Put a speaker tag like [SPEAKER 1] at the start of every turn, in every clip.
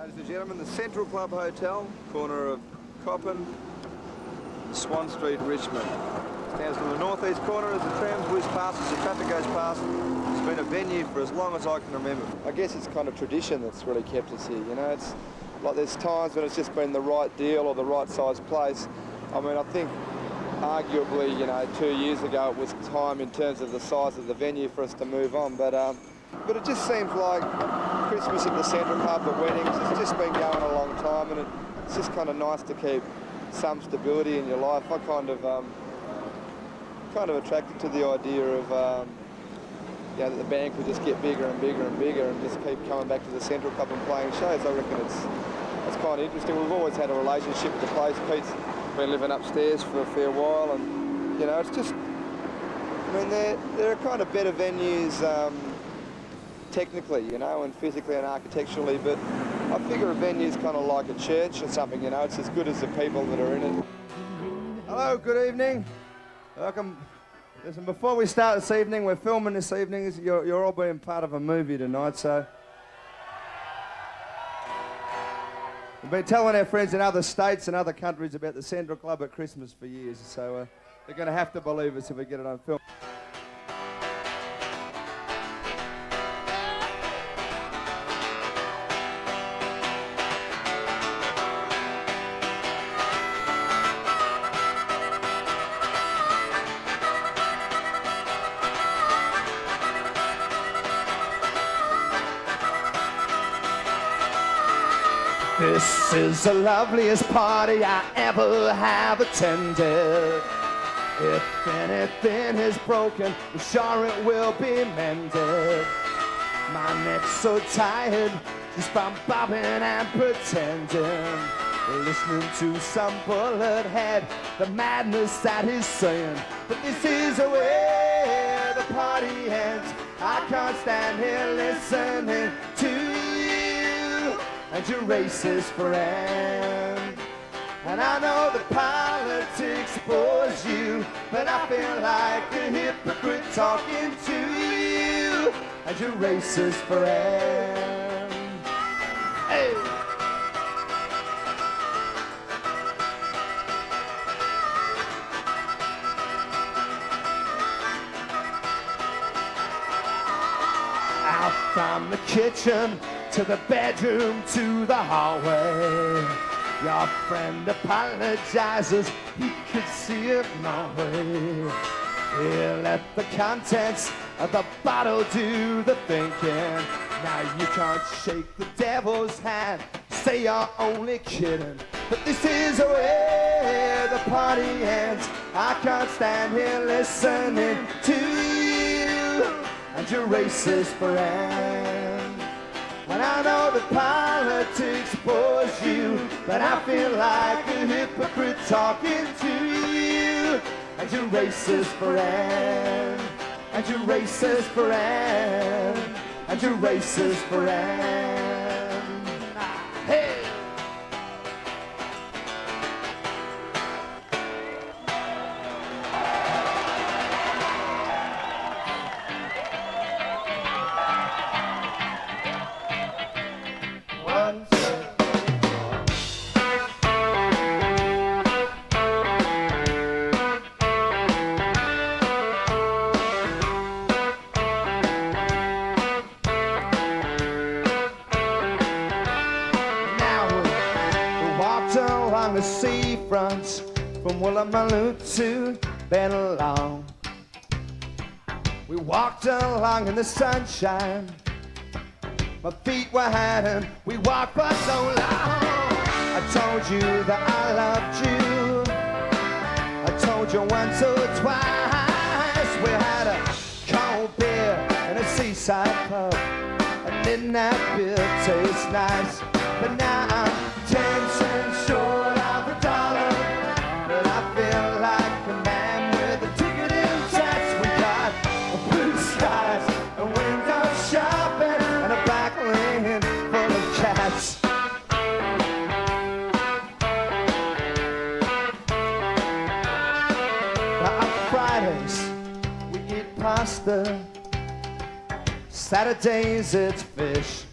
[SPEAKER 1] Ladies and gentlemen, the Central Club Hotel, corner of Coppin, Swan Street, Richmond. Stands to the northeast corner as the trams whiz past, as the traffic goes past. It's been a venue for as long as I can remember. I guess it's kind of tradition that's really kept us here, you know. It's like there's times when it's just been the right deal or the right size place. I mean, I think arguably, you know, 2 years ago it was time in terms of the size of the venue for us to move on, but it just seems like Christmas at the Central Club, the weddings, it's just been going a long time, and it's just kind of nice to keep some stability in your life. I kind of attracted to the idea of yeah, that the band could just get bigger and bigger and bigger and just keep coming back to the Central Club and playing shows. I reckon it's kind of interesting. We've always had a relationship with the place. Pete's been living upstairs for a fair while, and you know, it's just, I mean, there are kind of better venues technically, you know, and physically and architecturally, but I figure a venue's kind of like a church or something, you know. It's as good as the people that are in it. Hello, good evening. Welcome. Listen, before we start this evening, we're filming this evening. You're all being part of a movie tonight, so we've been telling our friends in other states and other countries about the Central Club at Christmas for years, so they're going to have to believe us if we get it on film.
[SPEAKER 2] This is the loveliest party I ever have attended. If anything is broken, I'm sure it will be mended. My neck's so tired just from bobbing and pretending. Listening to some bullet head, the madness that he's saying. But this is where the party ends. I can't stand here listening to you and your racist friend. And I know the politics bores you, but I feel like a hypocrite talking to you and your racist friend. Hey! Out from the kitchen to the bedroom, to the hallway. Your friend apologizes, he could see it my way. He let the contents of the bottle do the thinking. Now you can't shake the devil's hand, say you're only kidding. But this is where the party ends. I can't stand here listening to you and your racist friend. And I know that politics bores you, but I feel like a hypocrite talking to you and your racist friend, and your racist friend, and your racist friend. Hey! The seafronts from Woolloomooloo to Bennelong. We walked along in the sunshine. My feet were hiding. We walked for so long. I told you that I loved you. I told you once or twice. We had a cold beer in a seaside pub, and didn't that beer taste nice? But now I'm 10 cents short. Pasta. Saturdays it's fish.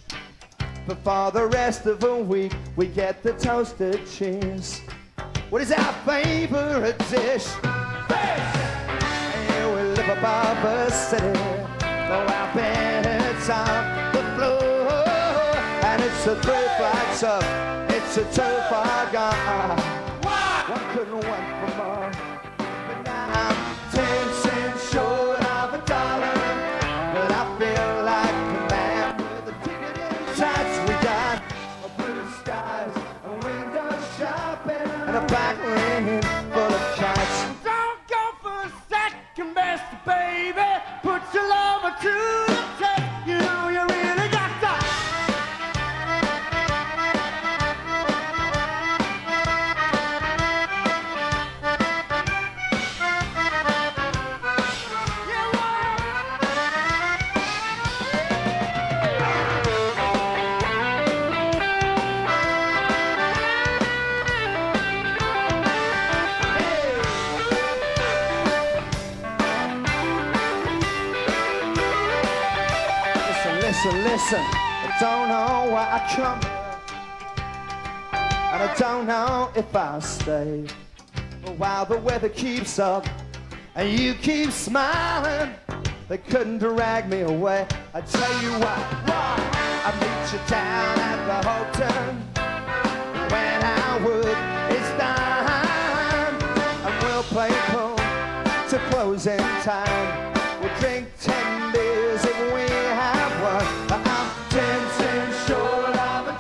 [SPEAKER 2] But for the rest of the week, we get the toasted cheese. What is our favorite dish? Fish! And we live above the city, though our beds on the floor. And it's a 3 flights up, it's a 2 far gone. One couldn't want for more. But now I'm 10 cents short of $1. But I feel like a man with a ticket in tights. We got blue skies, a window shopping, and a back lane full of kites.
[SPEAKER 3] Don't go for a second best, baby. Put your lover to the test. You know you really got to.
[SPEAKER 2] Listen, I don't know why I come here, and I don't know if I'll stay. But while the weather keeps up and you keep smiling, they couldn't drag me away. I tell you why. I meet you down at the hotel when our work is done, and we'll play pool to closing time. We'll drink 10 beers if we have one. I'm 10 cents short of $1,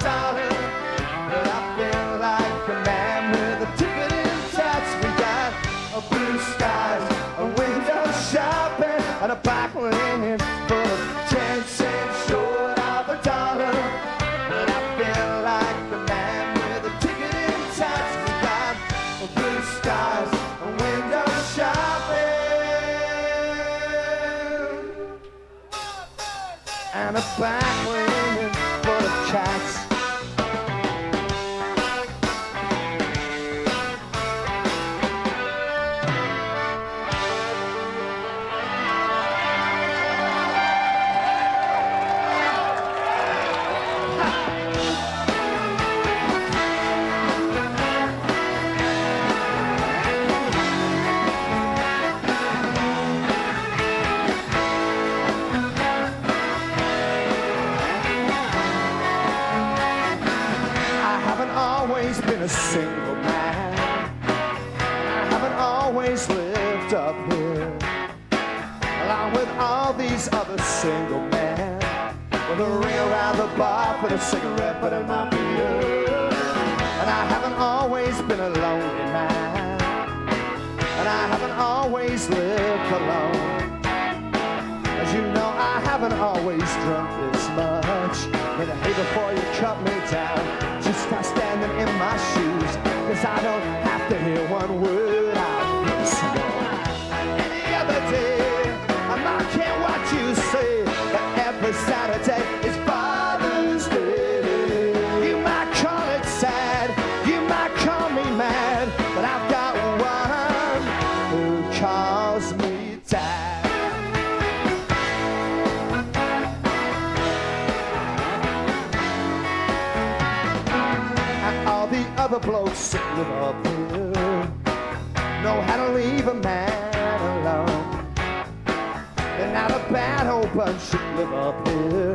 [SPEAKER 2] but I feel like a man with a ticket in tights. We got a blue skies, a window shopping, and a back lane full of 10 cents short of $1. But I feel like a man with a ticket in tights. We got a blue skies, a window shopping, and a back lane full of cats. Been a single man, I haven't always lived up here, along with all these other single men, with a ring around the bar for a cigarette, but in my beer. And I haven't always been a lonely man, and I haven't always lived alone. As you know, I haven't always drunk this much. But hey, before you cut me down, just start standing in my shoes, 'cause I don't have to hear one word out of this. Any other day, I might care what you say, but every Saturday is Father's Day. You might call it sad, you might call me mad, but I've got one who calls me dad. Other blokes that live up here know how to leave a man alone. They're not a bad old bunch that live up here,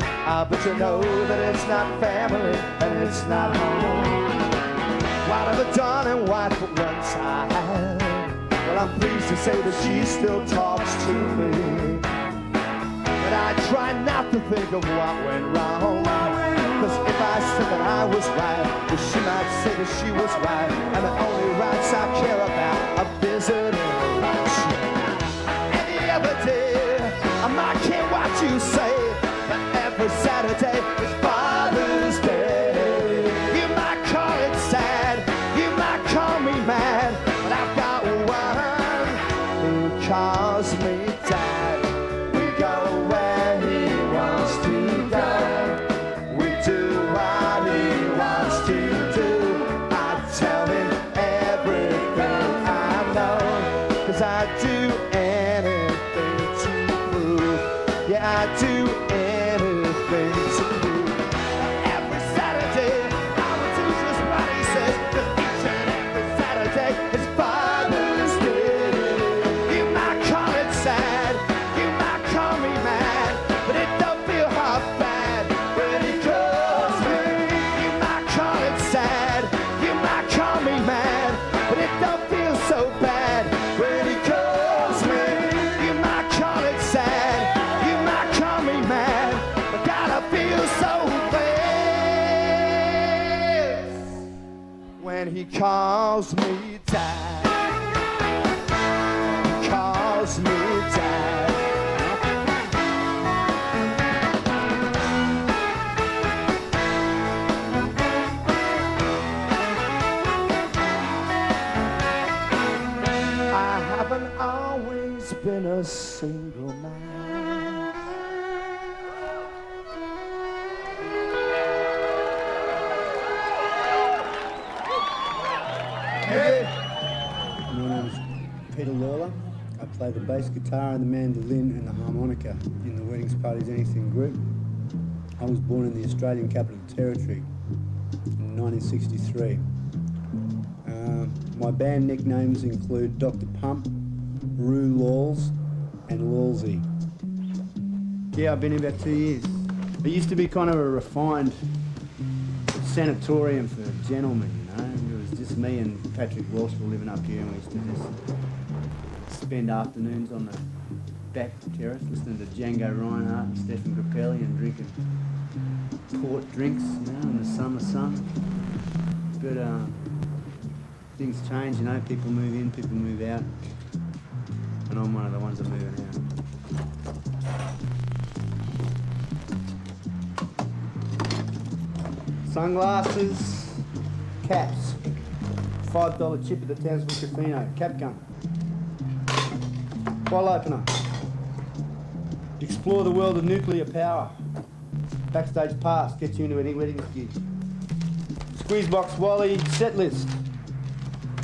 [SPEAKER 2] but you know that it's not family and it's not home. What have I done and what for one time? Well, I'm pleased to say that she still talks to me, but I try not to think of what went wrong. 'Cause if I said that I was right, well, she might say that she was right, and the only rights I care about are visiting rights. Any other day, I might care what you say, but every Saturday is Father's Day. You might call it sad, you might call me mad, but I've got one who calls me dad. We go where he wants to go. I do anything to prove, yeah, I do anything to prove. Every He calls me dad. He calls me dad. I haven't always been a single man.
[SPEAKER 4] My name is Peter Lawler. I play the bass guitar and the mandolin and the harmonica in the Weddings Parties Anything group. I was born in the Australian Capital Territory in 1963. My band nicknames include Dr. Pump, Roo Lawls and Lawlsy. Yeah, I've been here about 2 years. It used to be kind of a refined sanatorium for gentlemen, you know. It was just me and Patrick Walsh were living up here, and we used to just spend afternoons on the back terrace listening to Django Reinhardt and Stephen Grappelli and drinking port drinks, you know, in the summer sun. But things change, you know. People move in, people move out, and I'm one of the ones that are moving out. Sunglasses, caps, $5 chip at the Townsville Casino, cap gun, bottle opener, explore the world of nuclear power, backstage pass, gets you into any weddings gig, squeeze box Wally set list.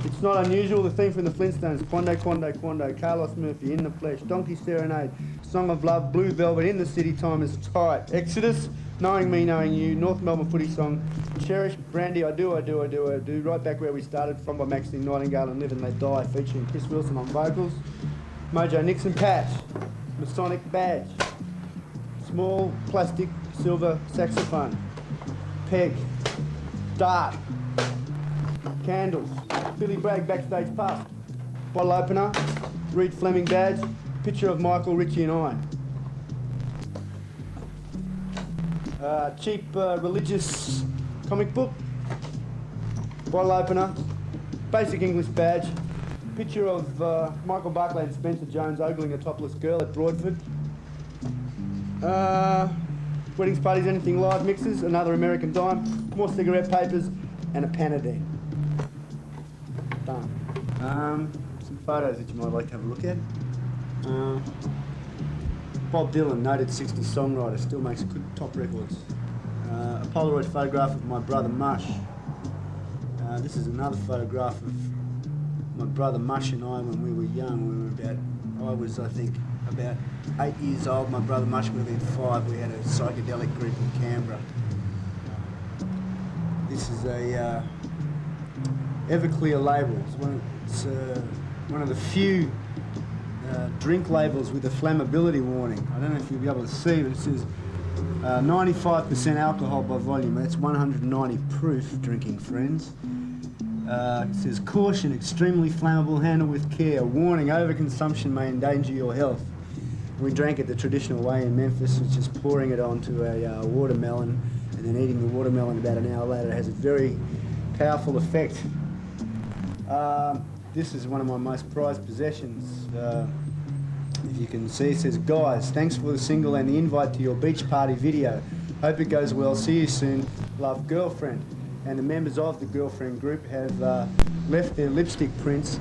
[SPEAKER 4] It's not unusual, the theme from the Flintstones, Quando, Quando, Quando, Carlos Murphy, In the Flesh, Donkey Serenade, Song of Love, Blue Velvet, In the City, Time is Tight, Exodus, Knowing Me, Knowing You, North Melbourne Footy Song, Cherish, Brandy, I Do, I Do, I Do, I Do, right back where we started from by Maxine Nightingale and Live and Let Die, featuring Chris Wilson on vocals, Mojo Nixon Patch, Masonic Badge, Small Plastic Silver Saxophone, Peg, Dart, Candles, Billy Bragg Backstage Pass, bottle opener, Reed Fleming Badge, picture of Michael, Richie and I. Cheap religious comic book, bottle opener, basic English badge, picture of Michael Barclay and Spencer Jones ogling a topless girl at Broadford. Weddings, parties, anything live mixes, another American dime, more cigarette papers, and a Panadeine. Done. Some photos that you might like to have a look at. Bob Dylan, noted 60s songwriter, still makes good top records. A Polaroid photograph of my brother Mush. This is another photograph of my brother Mush and I when we were young. I was, I think, about 8 years old. My brother Mush would have been 5. We had a psychedelic group in Canberra. This is a Everclear label. It's one of the few drink labels with a flammability warning. I don't know if you'll be able to see, but it says 95% alcohol by volume. That's 190 proof, drinking friends. It says, caution, extremely flammable, handle with care. Warning, overconsumption may endanger your health. We drank it the traditional way in Memphis, which is pouring it onto a watermelon and then eating the watermelon about an hour later. It has a very powerful effect. This is one of my most prized possessions. If you can see, it says, guys, thanks for the single and the invite to your beach party video. Hope it goes well. See you soon. Love, Girlfriend. And the members of the Girlfriend group have left their lipstick prints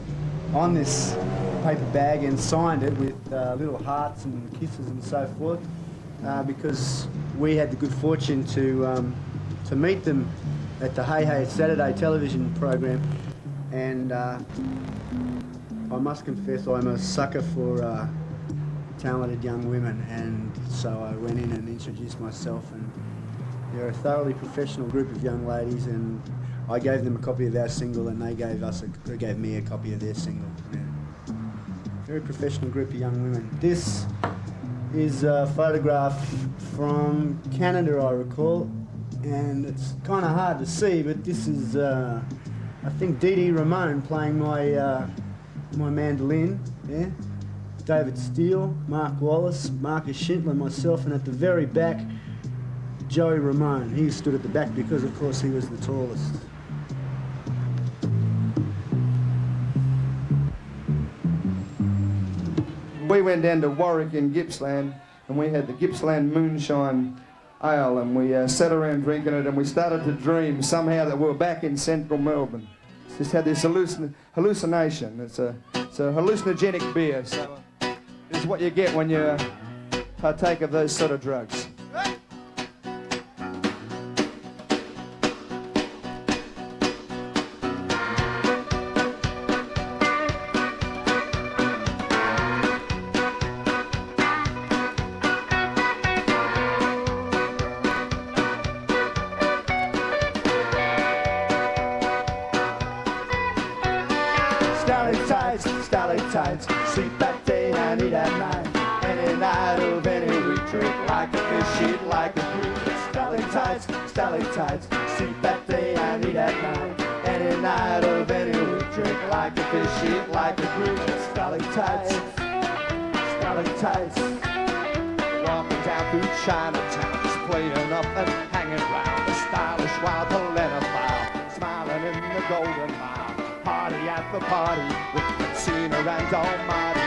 [SPEAKER 4] on this paper bag and signed it with little hearts and kisses and so forth, because we had the good fortune to meet them at the Hey Hey Saturday television program, and I must confess I'm a sucker for talented young women, and so I went in and introduced myself, and they're a thoroughly professional group of young ladies, and I gave them a copy of our single and they gave me a copy of their single. Yeah. Very professional group of young women. This is a photograph from Canada, I recall, and it's kind of hard to see, but this is I think Dee Dee Ramone playing my mandolin, yeah? David Steele, Mark Wallace, Marcus Schindler, myself, and at the very back, Joey Ramone. He stood at the back because, of course, he was the tallest.
[SPEAKER 5] We went down to Warwick in Gippsland, and we had the Gippsland Moonshine Ale, and we sat around drinking it, and we started to dream somehow that we were back in central Melbourne. Just had this hallucination. It's a hallucinogenic beer, so it's what you get when you partake of those sort of drugs. Stalactites, sleep at day and eat at night. Any night of any week, drink like a fish, eat like a Greek. Stalactites, sleep at day and eat at night. Any night of any week, drink like a fish, eat like a Greek. Stalactites, walking down through Chinatown, just playing up and hanging round the stylish wild pedophile, smiling in the golden mile. Party at the party with Cena and Almighty.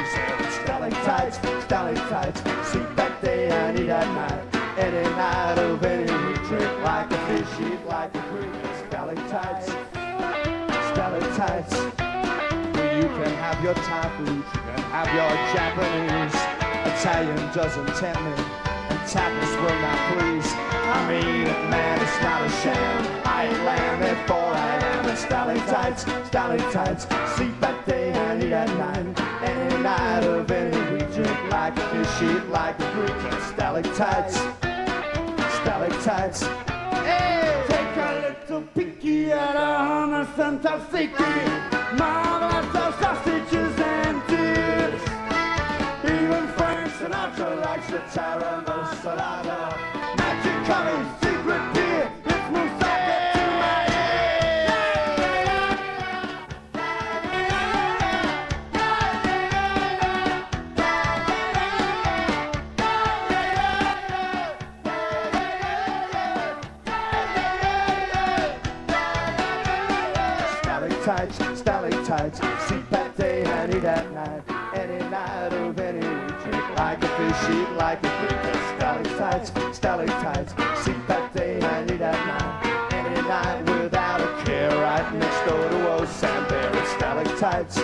[SPEAKER 5] Stalactites, sleep at day and eat at night. Any night of any week, drink like a fish, eat like a Greek. Stalactites, well, you can have your Thai food, you can have your Japanese. Italian doesn't tempt me, and tapas will not please. I mean it, man, it's not a sham. I ain't lamb, therefore I am. And stalactites, sleep at day and eat at night. Any night of any week, drink like a fish, eat like a Greek. And stalactites,
[SPEAKER 3] Hey! Take a little pinky at a hummus and tzatziki. Marvelous of sausages and dips. Even Frank Sinatra likes the Taramosalada. Magic colors, secret beer, it's moussaka to my
[SPEAKER 2] Stalactites, sleep at day and eat at night. Any night of any week, drink like a fish, eat like a Greek. Stalactites, sleep at day and eat at night. Any night without a care, right next door to old Sam Barrett. Stalactites.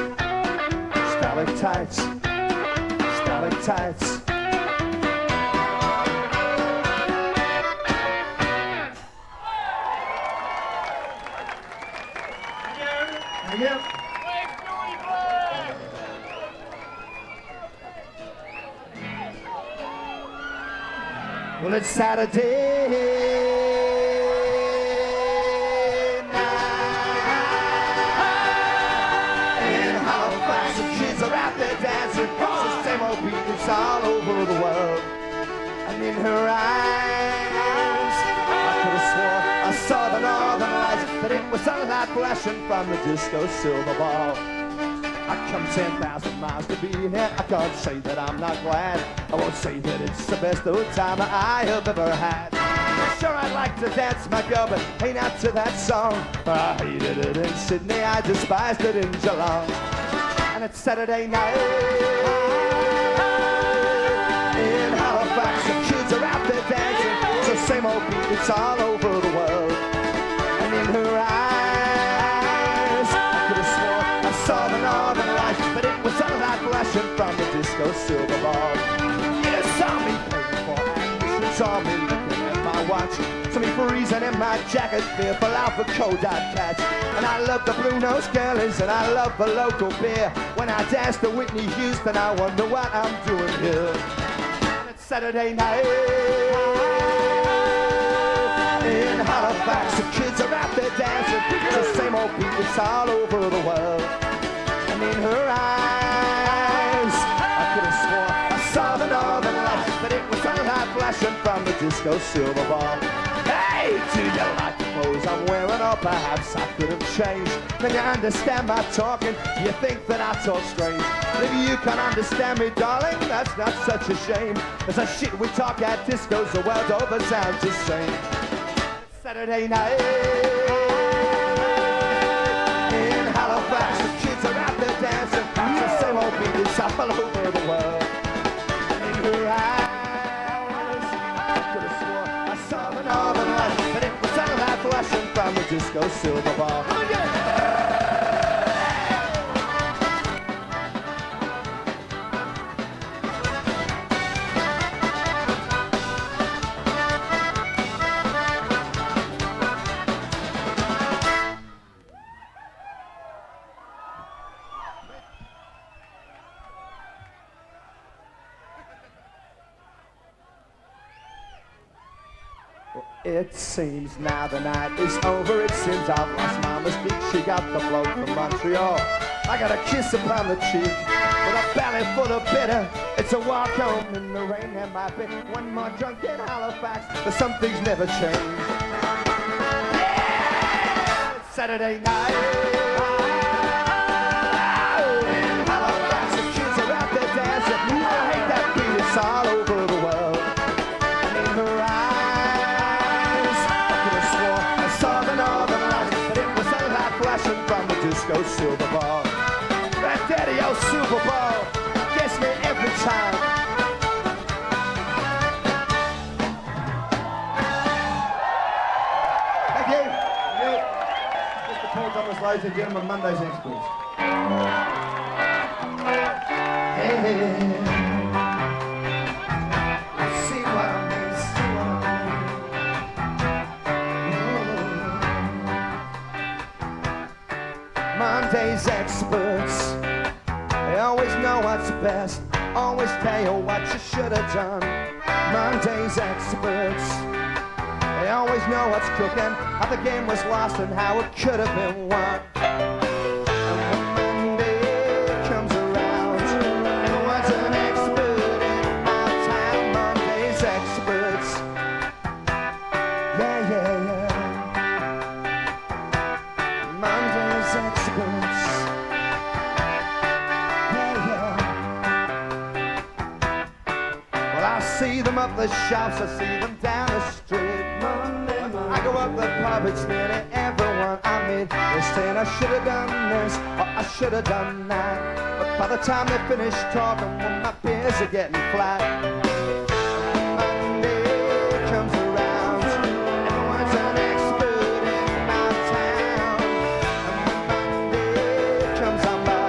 [SPEAKER 2] Yep. Well, it's Saturday night in Halifax. The kids are out there dancing. It's the same old beat that's all over the world. And in her eyes, I could have swore I saw the northern lights, but it was sunlight flashing from the disco silver ball. I come 10,000 miles to be here. I can't say that I'm not glad. I won't say that it's the best old time I have ever had. Sure, I'd like to dance, my girl, but ain't out to that song. I hated it in Sydney, I despised it in Geelong. And it's Saturday night in Halifax. The kids are out there dancing. It's the same old beat, it's all over the world. And in her eyes, I could have swore I saw the northern lights, but it was sunlight flashing from the disco silver ball. You saw me paying for admission, saw me looking at my watch, saw me freezing in my jacket, fearful out for cold I'd catch. And I love the blue-nosed girlies, and I love the local beer. When I dance to Whitney Houston, I wonder what I'm doing here. And it's Saturday night in Halifax. The kids are out there dancing. It's the same old beat, it's all over the world. And in her eyes, I could have swore I saw the northern lights, but it was sunlight flashing from the disco silver ball. Hey, do you like the clothes I'm wearing? Or perhaps I could have changed. Then you understand my talking, you think that I talk strange. But if you can't understand me, darling, that's not such a shame. There's a shit we talk at discos, the world over sounds the same. Saturday night in Halifax, the kids are out there dancing. It's the same old beat, it's all over the world.
[SPEAKER 5] disco silver ball. It seems now the night is over. It seems I've lost my mystique. She got the bloke from Montreal. I got a kiss upon the cheek with a belly full of bitter. It's a walk home in the rain. There might be one more drunk in Halifax, but some things never change. Yeah! It's Saturday night. In Halifax, the kids are out there dancing. I hate that beat. It's all over the world. And in her eyes, I could have swore I saw the northern lights, but it was a light flashing from the disco silver ball. That daddy-o Super Bowl gets me every time. Thank you. Mr. Paul Thomas, ladies and gentlemen, Monday's experts. Hey, see what I mean, see what I mean. Monday's experts, they always know what's best, always tell you what you should have done. Monday's experts, they always know what's cooking, how the game was lost and how it could have been won. And when Monday comes around, everyone's an expert in our town. Monday's experts, yeah, yeah, yeah. Monday's experts, yeah, yeah. Well, I see them up the shelves, I see them down the street. I go up the pub, it's nearly everyone I meet. They're saying I should have done this, or I should have done that. But by the time they finish talking, well, my beers are getting flat. Monday comes around, everyone's an expert in my town. And when Monday comes on by,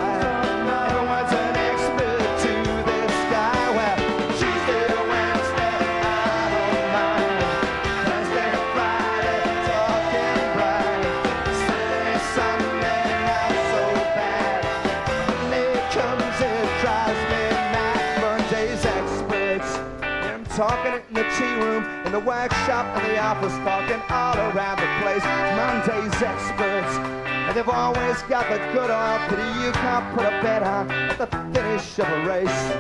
[SPEAKER 5] everyone's an expert to this guy. Well, Tuesday to Wednesday, I don't mind. Thursday to Friday, talking bright. Saturday, Sunday, not so bad. Monday comes, it drives me mad. Monday's experts, I'm talking it in the tea room, in the workshop, in the office, talking all around the place. Monday's experts, and they've always got the good oil pity you can't put a bet on at the finish of a race.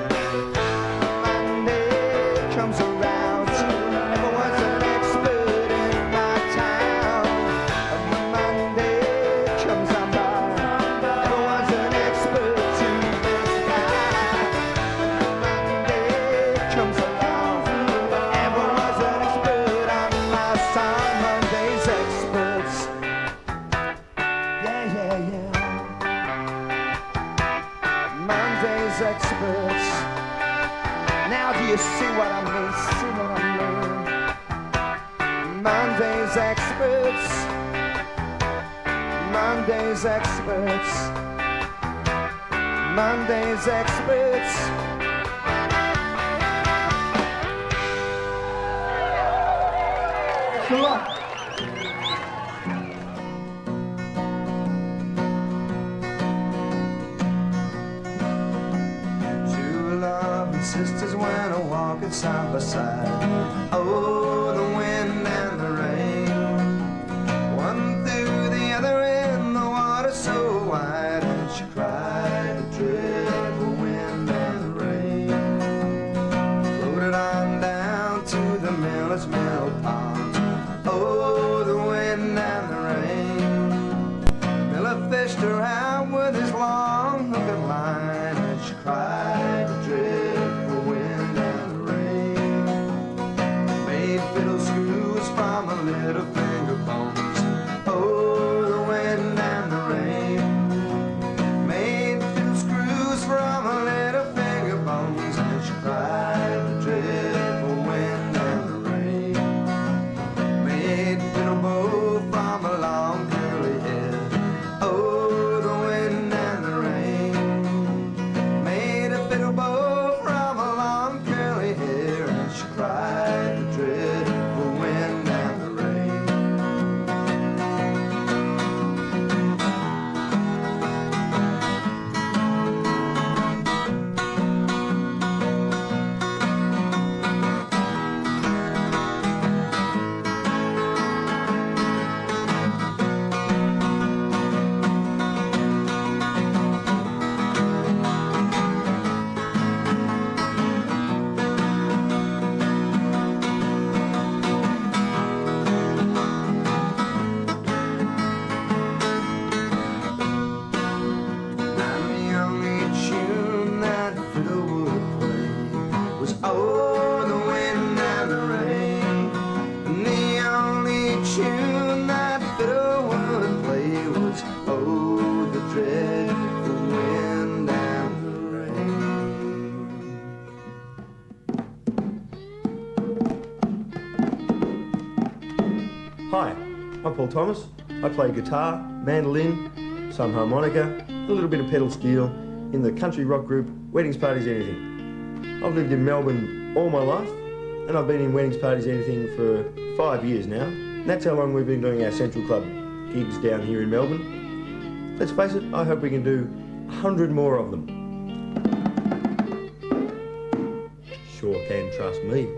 [SPEAKER 5] Monday comes around, everyone's an expert in my town. And when Monday comes on by, everyone's an expert to this guy. Monday comes along, everyone's an expert on my song. Monday's experts, yeah, yeah, yeah. Monday's experts. Now do you see what I mean? See what I mean? Monday's experts. Monday's experts. Monday's experts. Good luck. Two loving sisters went a walking side by side. Oh, the wind and the rain. One threw the other in the water so wide, and she cried to drift the wind and the rain. Floated on down to the miller's mill pond. Oh, the wind and the rain. Miller fished her out with his long hook and line, and she cried to drift the wind and the rain. Made fiddle screws from
[SPEAKER 2] was oh, the wind and the rain. And the only tune that fiddle would play was oh, the dreadful wind and the rain.
[SPEAKER 6] Hi, I'm Paul Thomas. I play guitar, mandolin, some harmonica, a little bit of pedal steel in the country rock group Weddings, Parties, Anything. I've lived in Melbourne all my life, and I've been in Weddings, Parties, Anything for 5 years now. And that's how long we've been doing our Central Club gigs down here in Melbourne. Let's face it, I hope we can do 100 more of them. Sure can trust me.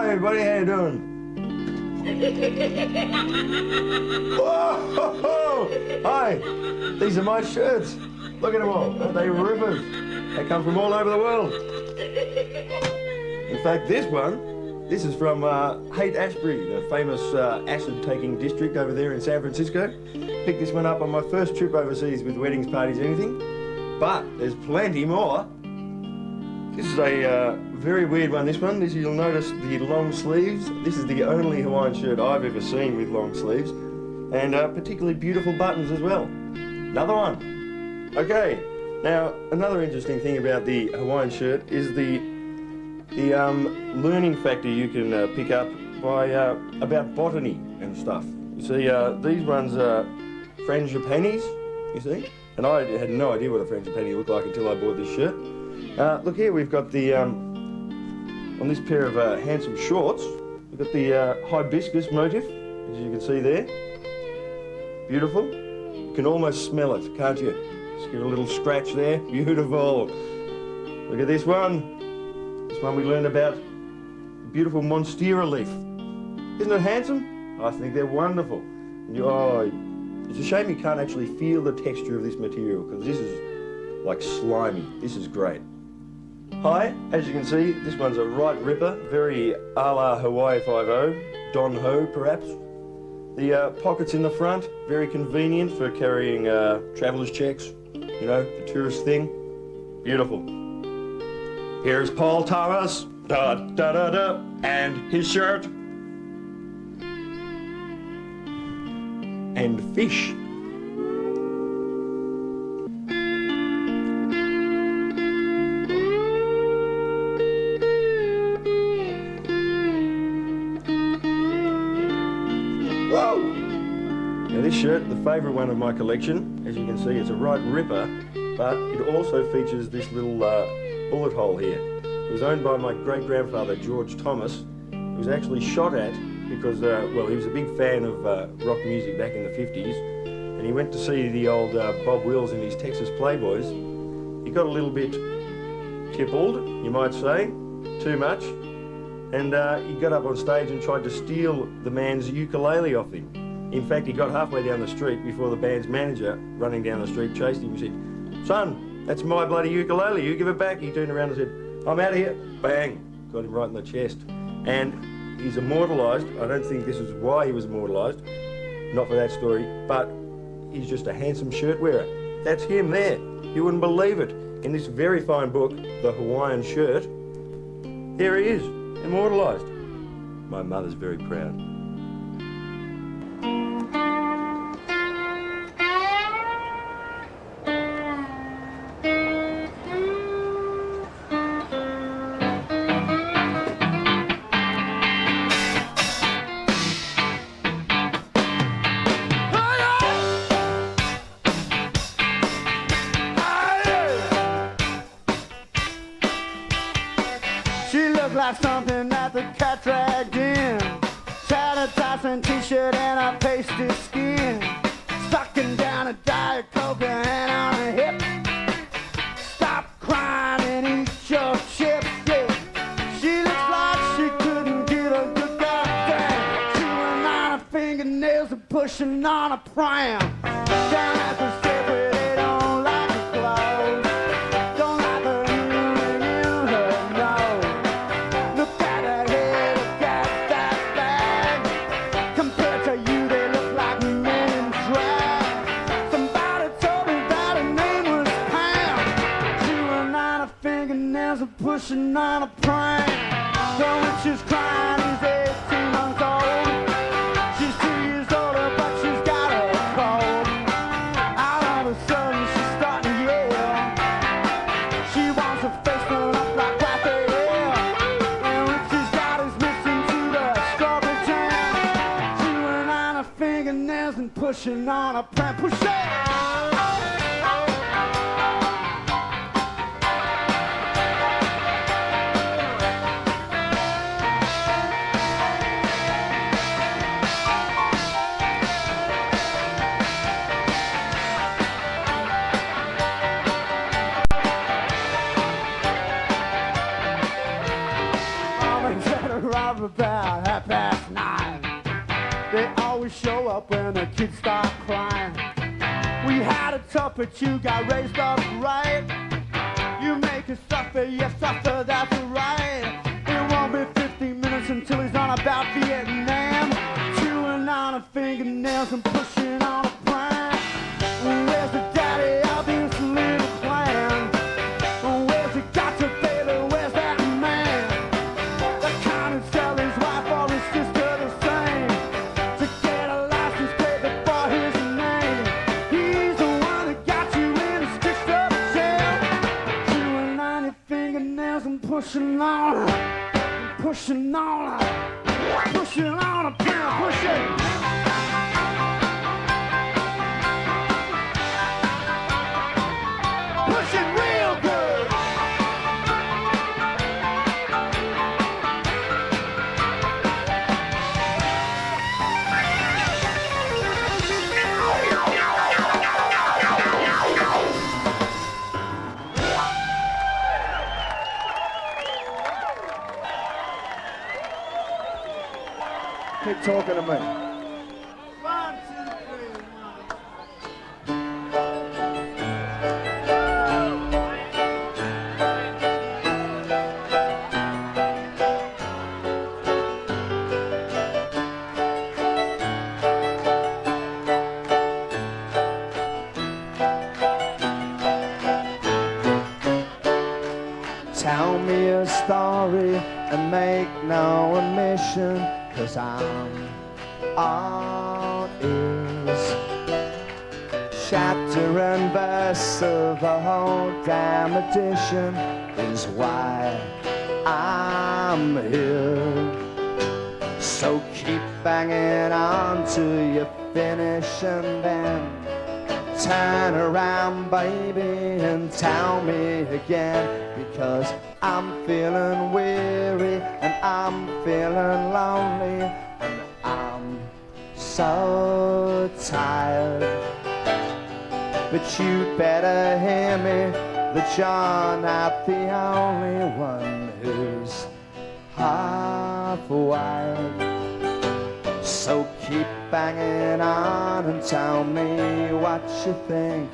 [SPEAKER 6] Everybody, how you doing? Whoa! Hi, these are my shirts. Look at them all. Aren't they rippers? They come from all over the world. In fact, this is from Haight-Ashbury, the famous acid-taking district over there in San Francisco. Picked this one up on my first trip overseas with Weddings, Parties, Anything. But there's plenty more. This is a very weird one, this one. You'll notice the long sleeves. This is the only Hawaiian shirt I've ever seen with long sleeves. And particularly beautiful buttons as well. Another one. Okay, now another interesting thing about the Hawaiian shirt is the learning factor you can pick up by about botany and stuff. You see, these ones are frangipanis, you see? And I had no idea what a frangipani looked like until I bought this shirt. Look here, we've got the, on this pair of handsome shorts, we've got the hibiscus motif, as you can see there. Beautiful. You can almost smell it, can't you? Just give it a little scratch there. Beautiful. Look at this one. This one we learned about. Beautiful monstera leaf. Isn't it handsome? I think they're wonderful. It's a shame you can't actually feel the texture of this material, because this is like slimy. This is great. Hi, as you can see, this one's a right ripper, very a la Hawaii 5-0, Don Ho perhaps. The pockets in the front, very convenient for carrying traveller's checks, you know, the tourist thing. Beautiful. Here's Paul Thomas, da da da da, and his shirt. And fish. Whoa! Now this shirt, the favourite one of my collection, as you can see, it's a right ripper, but it also features this little bullet hole here. It was owned by my great-grandfather, George Thomas. It was actually shot at because, well, he was a big fan of rock music back in the 50s, and he went to see the old Bob Wills and his Texas Playboys. He got a little bit tippled, you might say, too much, and he got up on stage and tried to steal the man's ukulele off him. In fact, he got halfway down the street before the band's manager, running down the street, chased him and said, "Son, that's my bloody ukulele, you give it back." He turned around and said, "I'm out of here." Bang! Got him right in the chest. And he's immortalised. I don't think this is why he was immortalised, not for that story, but he's just a handsome shirt wearer. That's him there. You wouldn't believe it. In this very fine book, The Hawaiian Shirt, there he is, immortalised. My mother's very proud.
[SPEAKER 3] Like something that the cat dragged in. Tattered Tyson t-shirt and a pasty skin. Sucking down a Diet Coke and a hand on her hip. Stop crying and eat your chips, yeah. She looks like she couldn't give a good goddamn. Chewing on her fingernails and pushing pushing on a pram. Down at the strip where they don't like the clothes, don't like the ring in her nose. Look at that head, look at that bag. Compared to you, they look like men in drag. Somebody told me that her name was Pam. Chewing on her fingernails and pushing on a pram. So when she's crying, he's 18 months old. She's 2 years older, but she's got a cold. All of a sudden, she's starting to yell. She wants her face done up like Raphael. And Richie's got his missing to the strawberry jam. Chewing on her fingernails and pushing on a pram. Push it! About 9:30. They always show up when the kids start crying. We had it tough, but you got raised up right. You make us suffer, yes, suffer, that's right. It won't be 15 minutes until he's on about Vietnam. Chewing on her fingernails and pushing on a pram. Where's the daddy of this little clan? Where's he got to, baby? Where's that man? The kind of sell his wife or his sister the same. To get a license plate before his name. He's the one that got you in a stitched up jail. Chewing on your fingernails and pushing on a pram, push it. Push it real good.
[SPEAKER 5] Keep talking to me.
[SPEAKER 3] 1, 2, 3.
[SPEAKER 5] Tell me a story and make no omission, 'cause I'm all ears. Chapter and verse of a whole damn edition is why I'm here. So keep banging on till you finish and then turn around, baby, and tell me again. Because I'm feeling weary and I'm feeling lonely and I'm so tired. But you better hear me, that you're not the only one who's half wild. So keep banging on and tell me what you think.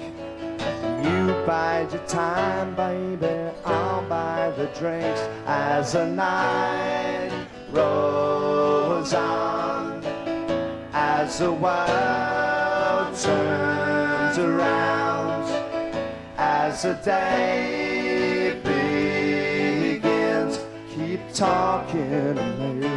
[SPEAKER 5] You bide your time, baby, I'll buy the drinks. As the night rolls on, as the world turns around, as the day begins, keep talking to me.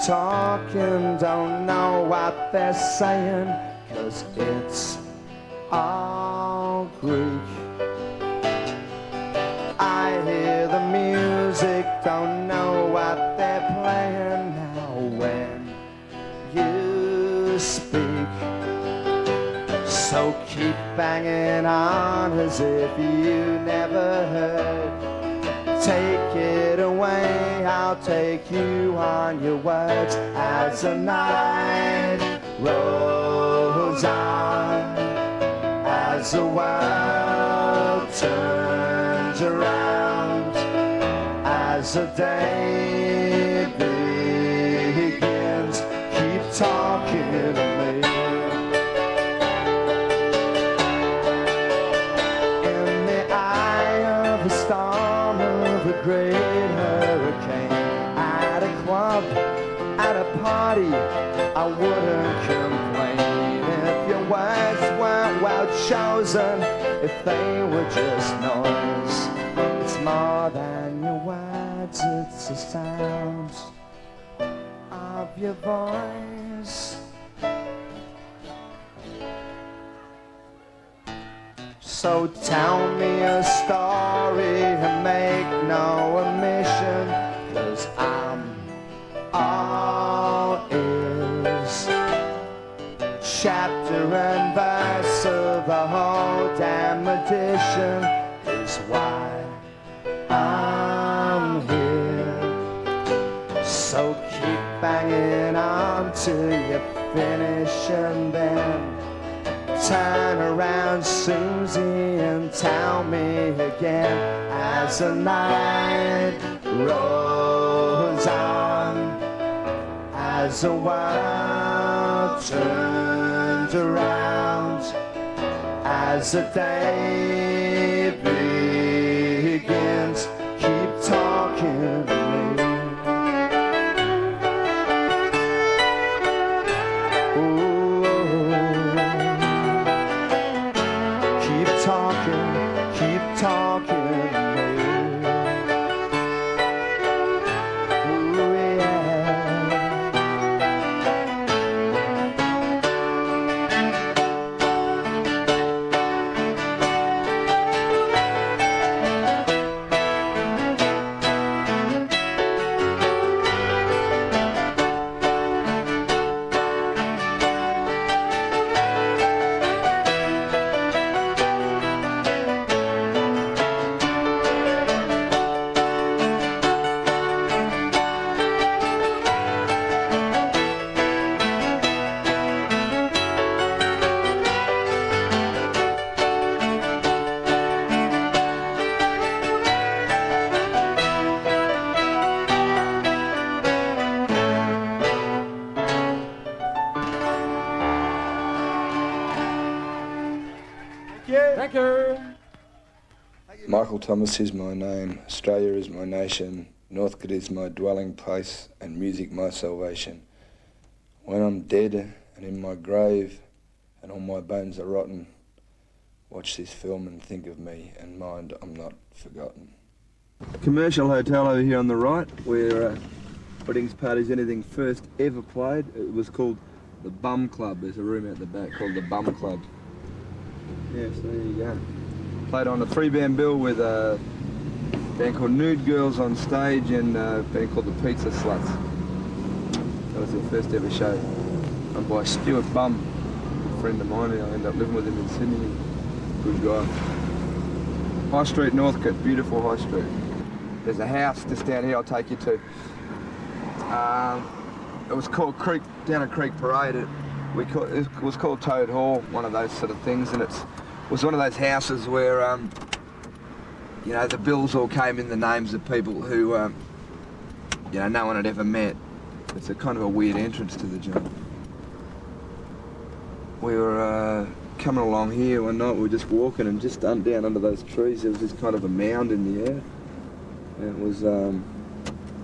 [SPEAKER 5] Talking, don't know what they're saying, 'cause it's all Greek. I hear the music, don't know what they're playing now when you speak. So keep banging on as if you never heard. Take it away, I'll take you on your words. As the night rolls on, as the world turned around as the day begins. Keep talking to me. In the eye of the storm of a great hurricane, at a club, at a party, I wouldn't complain if your words weren't well chosen, if they were just noise. It's more than your words, it's the sound of your voice. So tell me a story and make no omission, 'cause I'm all ears. Chapter and verse of the whole damn edition is why I'm here. So keep banging on till you finish and then turn around, Susie, and tell me again as the night rolls on, as the world turns around, as the day begins. Keep talking to me. Keep talking to me. Ooh, yeah.
[SPEAKER 3] Thank you.
[SPEAKER 7] Michael Thomas is my name, Australia is my nation, Northcote is my dwelling place, and music my salvation. When I'm dead and in my grave, and all my bones are rotten, watch this film and think of me, and mind I'm not forgotten.
[SPEAKER 1] Commercial hotel over here on the right, where weddings, parties, anything first ever played. It was called the Bum Club. There's a room out the back called the Bum Club. Yeah, so there you go. Played on a 3-band bill with a band called Nude Girls on stage and a band called the Pizza Sluts. That was their first ever show. Run by Stuart Bum, a friend of mine. I ended up living with him in Sydney. Good guy. High Street, Northcote, beautiful High Street. There's a house just down here I'll take you to. It was called down a Creek Parade. It was called Toad Hall, one of those sort of things, and it was one of those houses where, you know, the bills all came in the names of people who, you know, no one had ever met. It's a kind of a weird entrance to the joint. We were coming along here one night, we were just walking, and just down under those trees there was this kind of a mound in the air. And it was,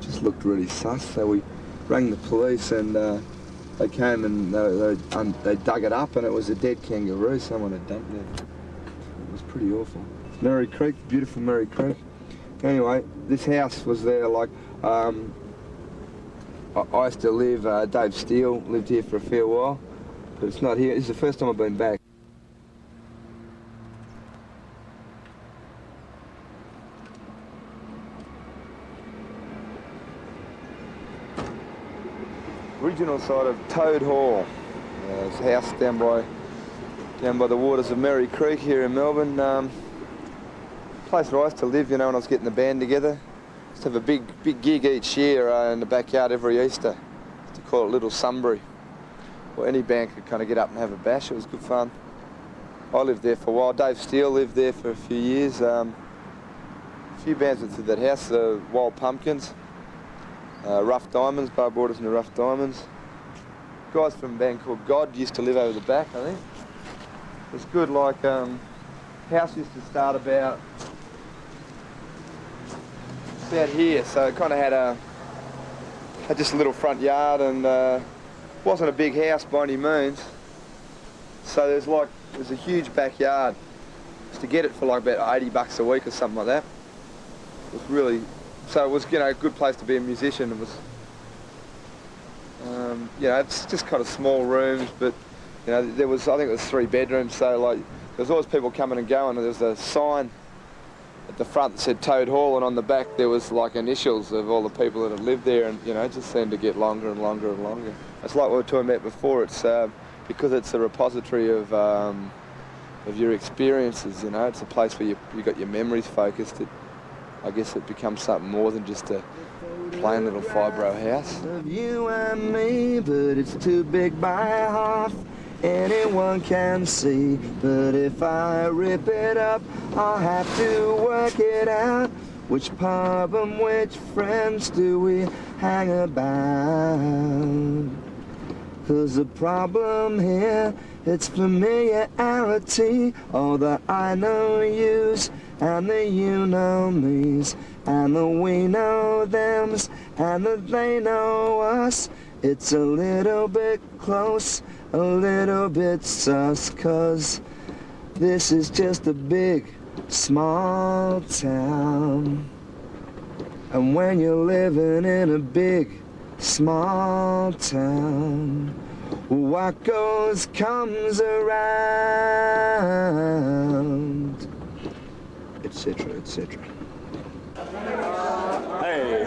[SPEAKER 1] just looked really sus, so we rang the police and they came and they dug it up, and it was a dead kangaroo someone had dumped there. It was pretty awful. Merry Creek, beautiful Merry Creek. Anyway, this house was there, like, I used to live, Dave Steele lived here for a fair while, but it's not here. This is the first time I've been back. Original site of Toad Hall. It's a house down by the waters of Merry Creek here in Melbourne. Place where I used to live, you know, when I was getting the band together. Used to have a big gig each year in the backyard every Easter. Used to call it Little Sunbury. Well, any band could kind of get up and have a bash. It was good fun. I lived there for a while. Dave Steele lived there for a few years. A few bands that did that house, Wild Pumpkins, Rough Diamonds, Bar Borders and the Rough Diamonds. Guys from a band called God used to live over the back, I think. It's good, like, house used to start about here, so it kind of had just a little front yard, and wasn't a big house by any means. So there's a huge backyard. Just to get it for like about $80 a week or something like that. It was really, so it was, you know, a good place to be a musician. It was, you know, it's just kind of small rooms, but you know, there was, I think it was 3 bedrooms, so like, there was always people coming and going, and there was a sign at the front that said Toad Hall, and on the back there was like initials of all the people that had lived there, and you know, it just seemed to get longer and longer and longer. It's like what we were talking about before, it's because it's a repository of your experiences, you know, it's a place where you got your memories focused. I guess it becomes something more than just a plain little fibro house.
[SPEAKER 5] Of you and me, but it's too big by half. Anyone can see, but if I rip it up, I'll have to work it out. Which pub and which friends do we hang about? 'Cause the problem here, it's familiarity. All the I know yous and the you know me's and the we know them's and the they know us. It's a little bit close, a little bit sus, 'cause this is just a big, small town. And when you're living in a big, small town, what goes comes around, etc., etc.
[SPEAKER 8] Hey,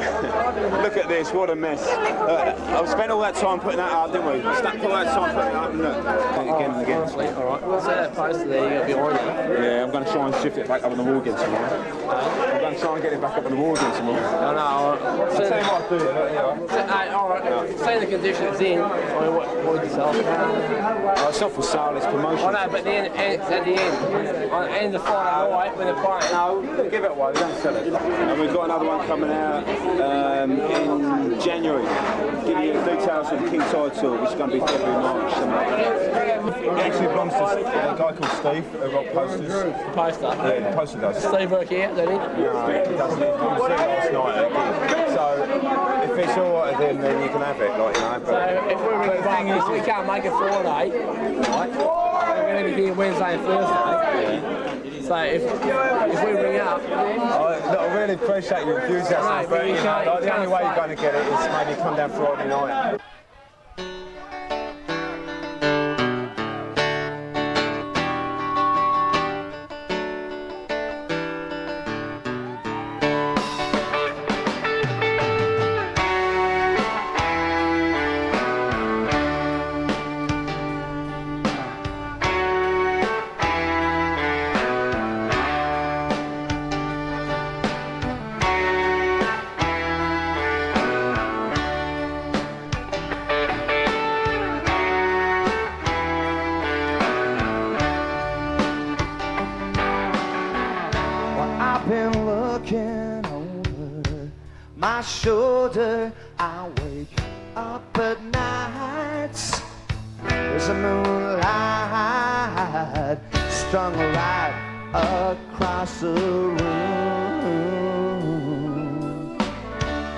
[SPEAKER 8] look at this, what a mess. I've spent all that time putting that up, didn't we? Spent all that time putting it up, and look. Again and again.
[SPEAKER 9] Alright, so that poster there, you got behind you.
[SPEAKER 8] Yeah, I'm going to try and shift it back up on the wall again tomorrow. I'm going to try and get it back up on the wall again tomorrow.
[SPEAKER 9] No, alright.
[SPEAKER 8] I'll tell you what I'll do,
[SPEAKER 9] Alright, say the condition it's in. I mean, what would you sell?
[SPEAKER 8] Oh, it's not for sale, it's promotion.
[SPEAKER 9] I know, but then it's at the end. On the end of Friday night, when they're playing.
[SPEAKER 8] No, give it away, we don't sell it. And we've got another one coming out in January. Give you the details of the King Tide Tour, which is going to be February, March, something like that. It actually belongs to a guy called Steve, who got posters.
[SPEAKER 9] The poster?
[SPEAKER 8] Yeah, the poster does.
[SPEAKER 9] Steve work here, doesn't he?
[SPEAKER 8] No, he doesn't. He was there last night. So, if it's all right then you can have it, like, you know. But,
[SPEAKER 9] so, if we ring it back, we can't make it Friday, right? We're going to be here Wednesday and Thursday. So, if we ring up...
[SPEAKER 8] I really appreciate your enthusiasm, but you know, like, the only way you're going to get it is maybe come down Friday night.
[SPEAKER 5] My shoulder, I wake up at night. There's a moonlight strung right across the room.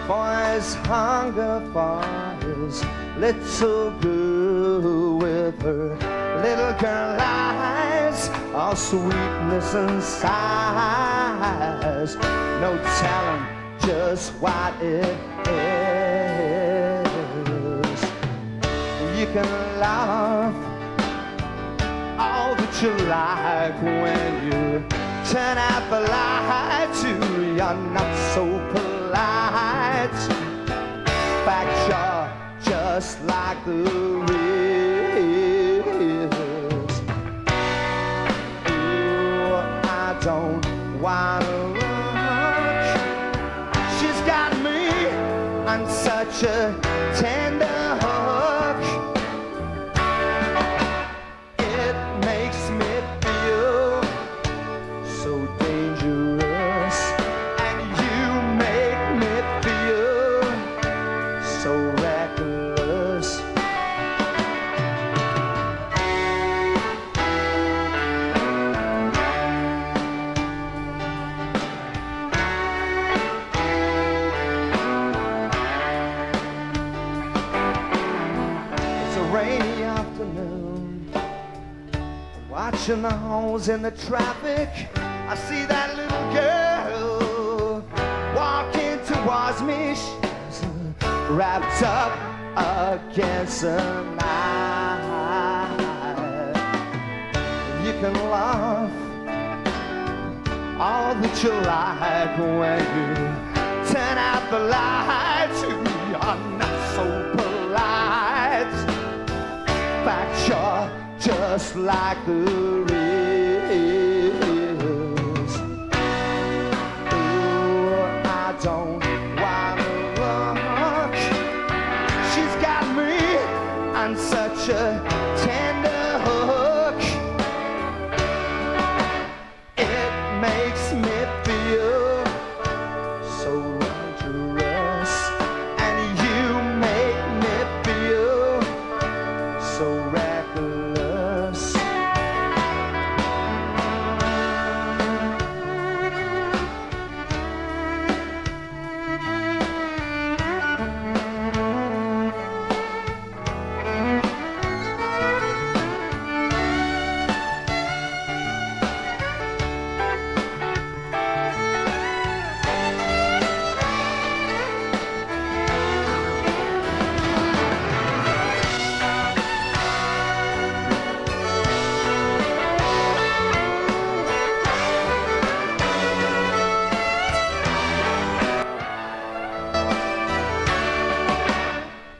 [SPEAKER 5] Boys hunger for his little girl with her little girl eyes, all sweetness and sighs. No telling just what it is. You can laugh all that you like when you turn out the light. You're not so polite. Fact, you're just like the rest. Ooh, I don't wanna on such a tender hook. It makes me feel so dangerous
[SPEAKER 2] punching the holes in the traffic. I see that little girl walking towards me. She's wrapped up against the night. You can laugh all that you like when you turn out the lights. You are not so polite. In fact, you're just like the rest. Oh, I don't wanna look. She's got me on such a tender hook. It makes me feel so dangerous, and you make me feel so reckless.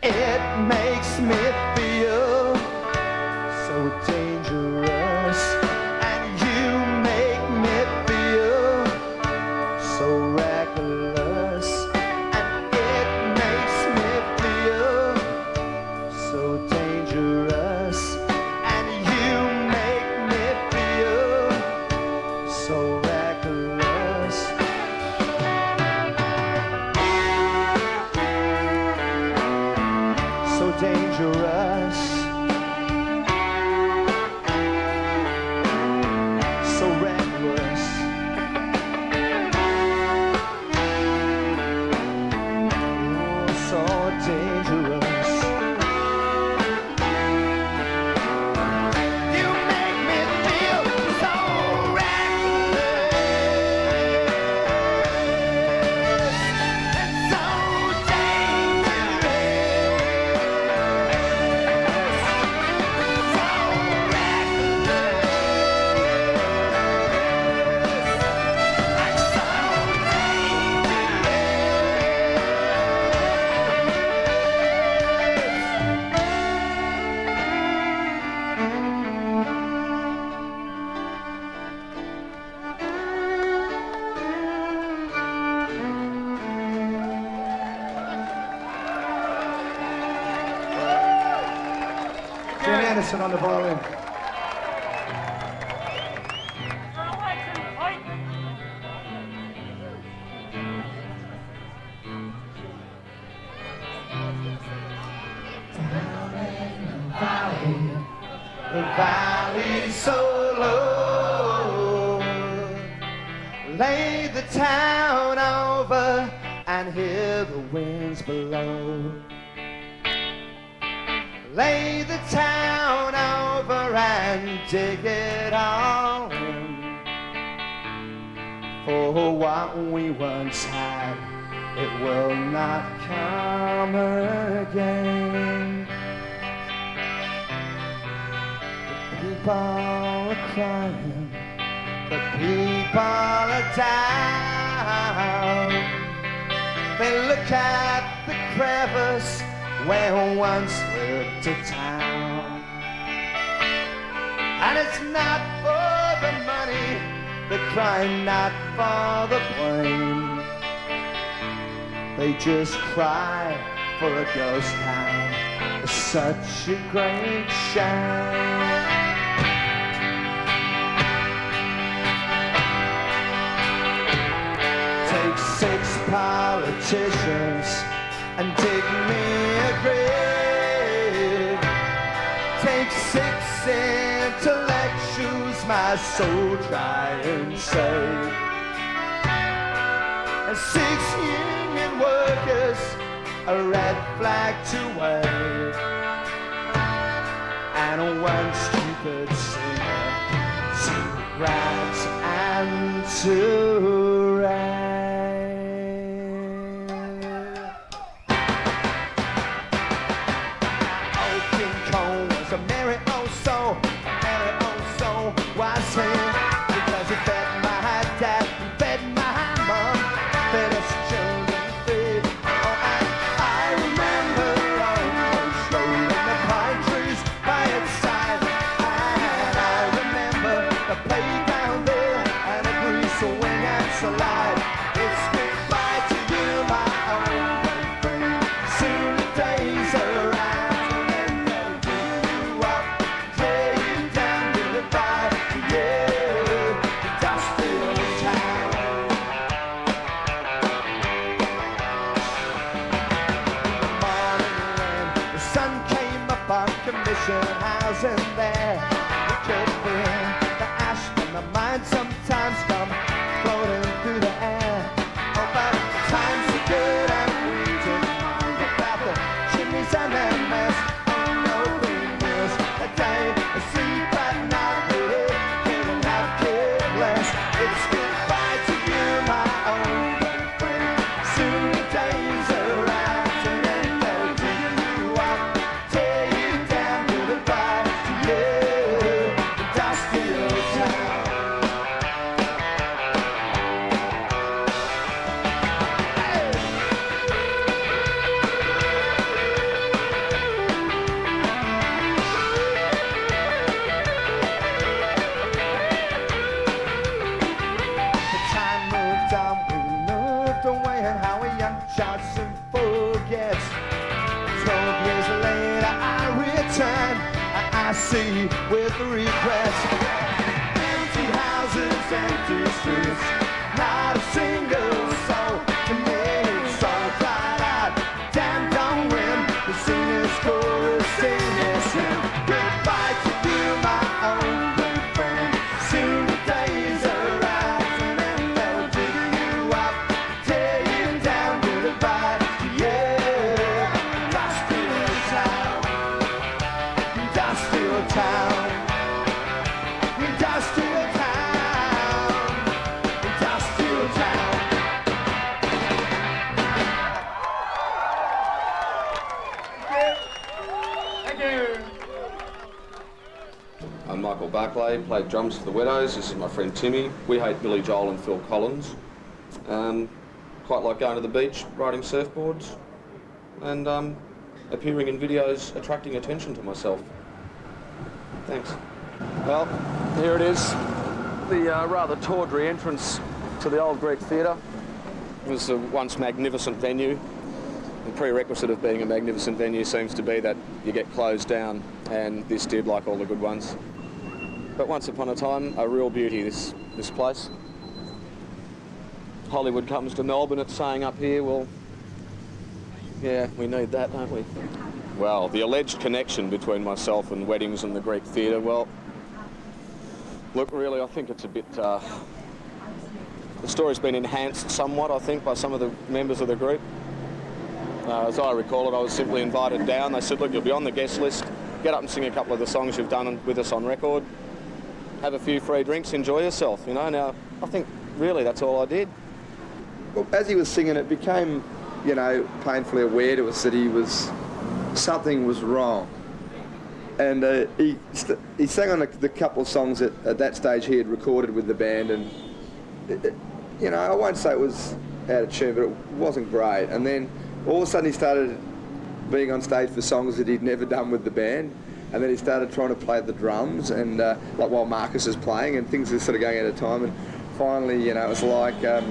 [SPEAKER 2] It makes me feel so dangerous, and you make me feel so reckless, and it makes me feel so dangerous, and you make me feel so reckless. So dangerous, so reckless. Oh, so dangerous. You make me feel so reckless and so
[SPEAKER 5] Jim Anderson on the violin.
[SPEAKER 2] The valley's so low. Lay the town over and hear the winds below. Lay the town over and dig it all in. For what we once had, it will not come again. People are crying, the people are down. They look at the crevice where once lived a town. And it's not for the money, they're crying not for the blame. They just cry for a ghost town. It's such a great shame. Take 6 politicians and dig me a grave. Take 6 intellectuals, my soul try and save. And 6 union workers, a red flag to wave. And 1 stupid singer rags and to rags. Oh, King Kong was a merry old soul, was he? Because he fed my dad, fed my mom, fed us children feed. Oh, and I remember old Coach Road and the pine trees by its side. And I remember the playground there and a grease wing and slide. It's goodbye to you, my old friend. Soon the days arrive and they'll dig you up, tear you down to the bottom. Housing there, we could bring the ash from the mine sometimes come floating through the air. Oh, but times are good and we didn't mind about the chimneys and their mess. Oh, nobody knows a day, a sleep at night, we couldn't have cared less. It's goodbye to you, my old friend. Soon the days arrive and then they'll dig you up, tear you down to the bottom. I see with regrets. Empty houses, empty streets, not a single soul to make soul cried out. Damn, don't win the singers' chorus, sing this hymn. Goodbye to you, my own good friend. Soon the days arrive and then they'll dig you up, tear you down to the bottom. Yeah, dusty old town. Dusty old town, dusty old town, dusty old town.
[SPEAKER 9] Thank you.
[SPEAKER 10] I'm Michael Barclay, played drums for the Widows. This is my friend Timmy. We hate Billy Joel and Phil Collins. Quite like going to the beach, riding surfboards, and appearing in videos, attracting attention to myself. Thanks.
[SPEAKER 6] Well, here it is, the rather tawdry entrance to the old Greek Theatre. It was a once magnificent venue. The prerequisite of being a magnificent venue seems to be that you get closed down, and this did, like all the good ones. But once upon a time, a real beauty, this place. Hollywood comes to Melbourne, it's saying up here, well, yeah, we need that, don't we? Well, the alleged connection between myself and weddings and the Greek Theatre, well, look, really, I think it's a bit... the story's been enhanced somewhat, I think, by some of the members of the group. As I recall it, I was simply invited down. They said, look, you'll be on the guest list. Get up and sing a couple of the songs you've done with us on record. Have a few free drinks, enjoy yourself, you know. Now, I think, really, that's all I did.
[SPEAKER 1] Well, as he was singing, it became, you know, painfully aware to us that something was wrong. And he sang on the couple of songs that at that stage he had recorded with the band, and you know, I won't say it was out of tune, but it wasn't great. And then all of a sudden he started being on stage for songs that he'd never done with the band, and then he started trying to play the drums, and like while Marcus is playing, and things were sort of going out of time. And finally, you know, it was like I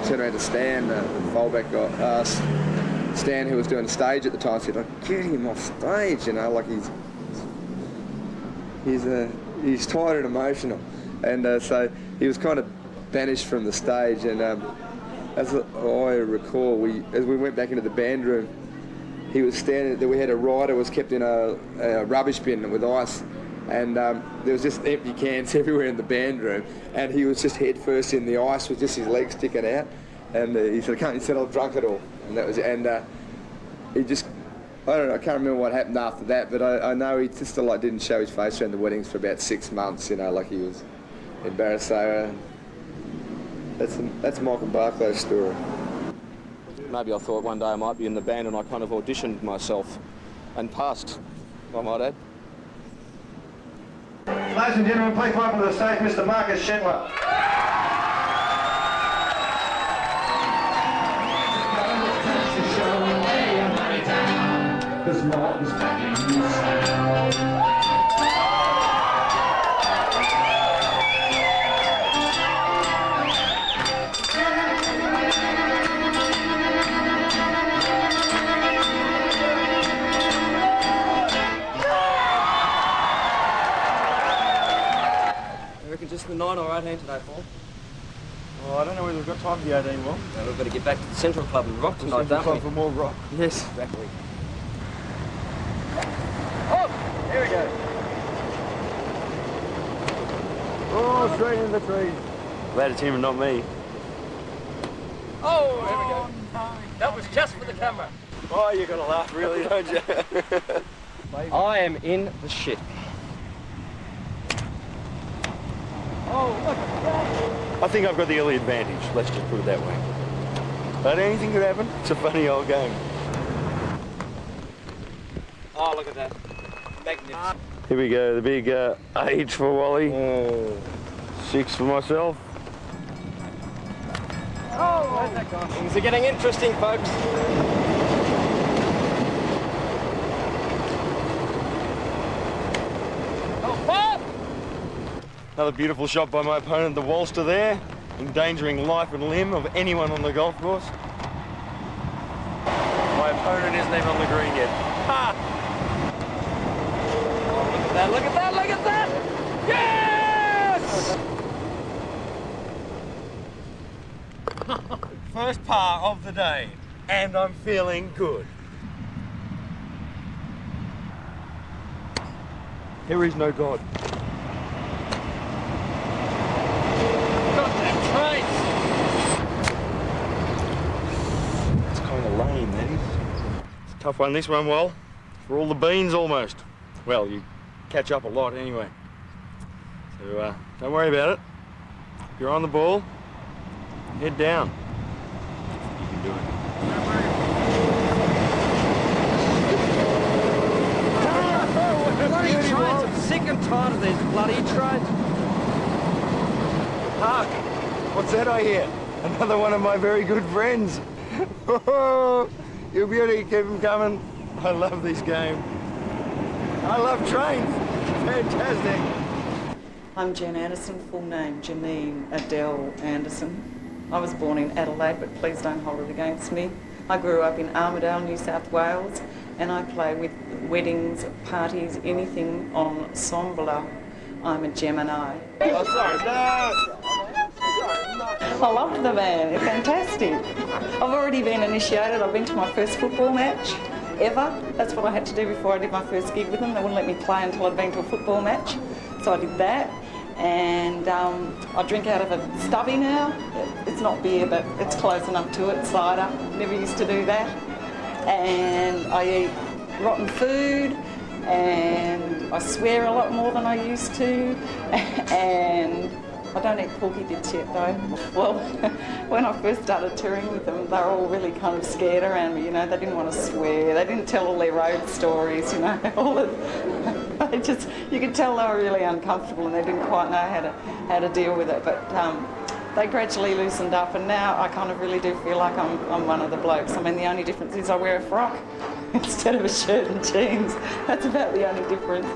[SPEAKER 1] turned around to Stan, the fallback guy, Stan, who was doing stage at the time, said, like, get him off stage, you know, like he's tired and emotional. And so he was kind of banished from the stage, and as I recall, as we went back into the band room, he was standing there. We had a rider was kept in a rubbish bin with ice, and there was just empty cans everywhere in the band room, and he was just head first in the ice with just his legs sticking out. And he said, I've drunk it all. And that was, and he just, I don't know, I can't remember what happened after that, but I know he just like didn't show his face around the weddings for about 6 months, you know, like he was
[SPEAKER 7] in Barasara. That's Michael Barclay's story.
[SPEAKER 10] Maybe I thought one day I might be in the band, and I kind of auditioned myself and passed, I might add.
[SPEAKER 5] Ladies and gentlemen, please welcome to the stage Mr. Marcus Schindler.
[SPEAKER 9] Just the 9 or 18 today, Paul.
[SPEAKER 6] Well, I don't know whether we've got time for the 18 one.
[SPEAKER 9] No, we've got to get back to the Central Club and rock tonight,
[SPEAKER 6] Central
[SPEAKER 9] don't
[SPEAKER 6] Club
[SPEAKER 9] we?
[SPEAKER 6] for more rock.
[SPEAKER 9] Yes.
[SPEAKER 6] Exactly.
[SPEAKER 9] Oh, here we go.
[SPEAKER 6] Oh, straight in the trees. Glad it's him and not me.
[SPEAKER 9] Oh, here we go. That was just for the camera.
[SPEAKER 6] Oh, you're going to laugh, really, don't you?
[SPEAKER 9] I am in the shit. Oh, look at that.
[SPEAKER 6] I think I've got the early advantage, let's just put it that way. But anything could happen. It's a funny old game.
[SPEAKER 9] Oh, look at that. Magnificent.
[SPEAKER 6] Here we go, the big 8 for Wally. 6 for myself.
[SPEAKER 9] Oh, where's that gone? Things are getting interesting, folks. Oh, Bob!
[SPEAKER 6] Another beautiful shot by my opponent, the Walster there, endangering life and limb of anyone on the golf course. My opponent isn't even on the green yet. Ha!
[SPEAKER 9] Oh, look at that, look at that, look at that! Yes!
[SPEAKER 6] First par of the day, and I'm feeling good. There is no God. It's kind of lame, that is. It's a tough one, this one, Wal. For all the beans, almost. Well, you catch up a lot anyway. So don't worry about it. If you're on the ball, head down. You can do it.
[SPEAKER 9] Bloody trains! I'm sick and tired of these bloody trains.
[SPEAKER 6] Hark! What's that I hear? Another one of my very good friends. You beauty, keep them coming. I love this game. I love trains. Fantastic.
[SPEAKER 11] I'm Jen Anderson, full name Janine Adele Anderson. I was born in Adelaide, but please don't hold it against me. I grew up in Armidale, New South Wales, and I play with weddings, parties, anything on Sombla. I'm a Gemini.
[SPEAKER 6] Oh, sorry. No.
[SPEAKER 11] I loved the band, they're fantastic. I've already been initiated. I've been to my first football match ever. That's what I had to do before I did my first gig with them. They wouldn't let me play until I'd been to a football match. So I did that. And I drink out of a stubby now. It's not beer, but it's close enough to it, cider. Never used to do that. And I eat rotten food, and I swear a lot more than I used to. And I don't eat porky bits yet though. Well, when I first started touring with them, they were all really kind of scared around me, you know, they didn't want to swear, they didn't tell all their road stories, you know, you could tell they were really uncomfortable and they didn't quite know how to deal with it, but they gradually loosened up, and now I kind of really do feel like I'm one of the blokes. I mean, the only difference is I wear a frock instead of a shirt and jeans. That's about the only difference.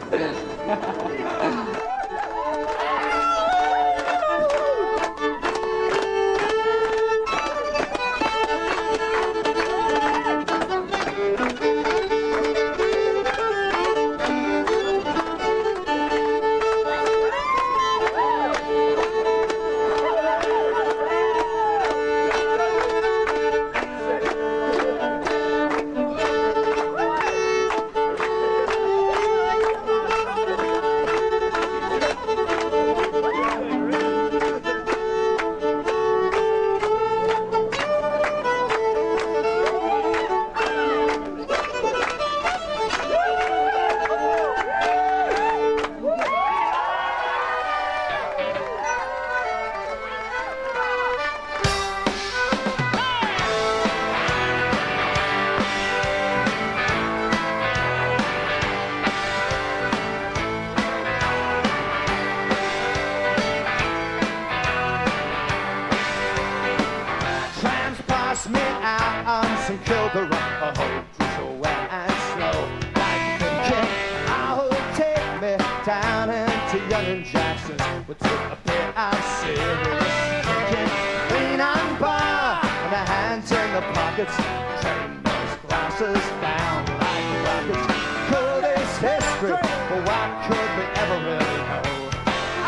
[SPEAKER 2] the rock, a whole drizzle wet and snow. Like thinking, oh, take me down into Young and Jackson's. We took a bit of serious thinking, lean on bar, and the hands in the pockets, train those glasses down like rockets. Cool is history, but what could we ever really know?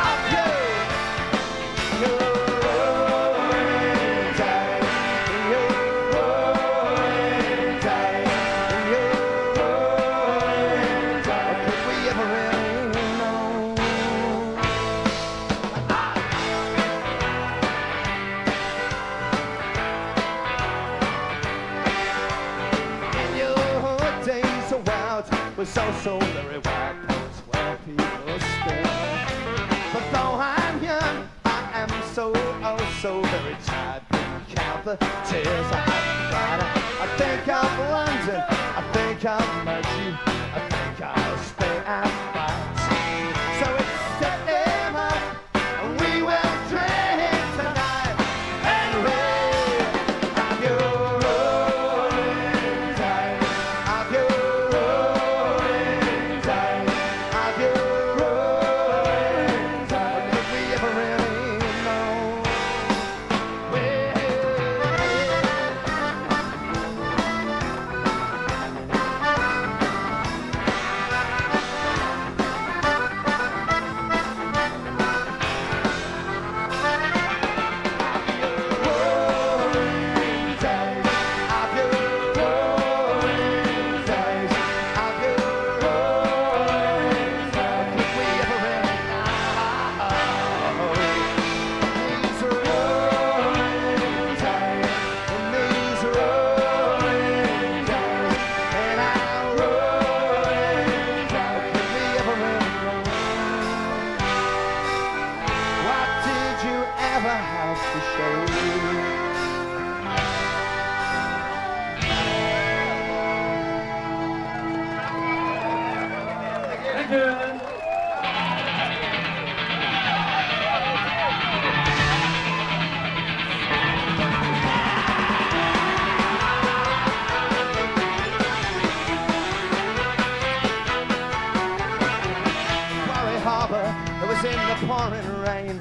[SPEAKER 2] Of you, your rolling days, your rolling days, your rolling days. What could we ever really know? In your days of wild was also very wild. Where people stay. But though I'm young, I am so, oh, so very tired. Count the tears I have cried. I think of London, I think of Mercy, I think I'll stay and fight. So it's set him up, and we will drink tonight. And we have your rolling days, have your rolling days, have your rolling days. What could we ever really know? Rolling days, have your rolling days, have your rolling days. What could we ever really know? These rolling days, these rolling days, and our rolling days. What could we ever really know? What did you ever have to show? Quarry Harbour, it was in the pouring rain.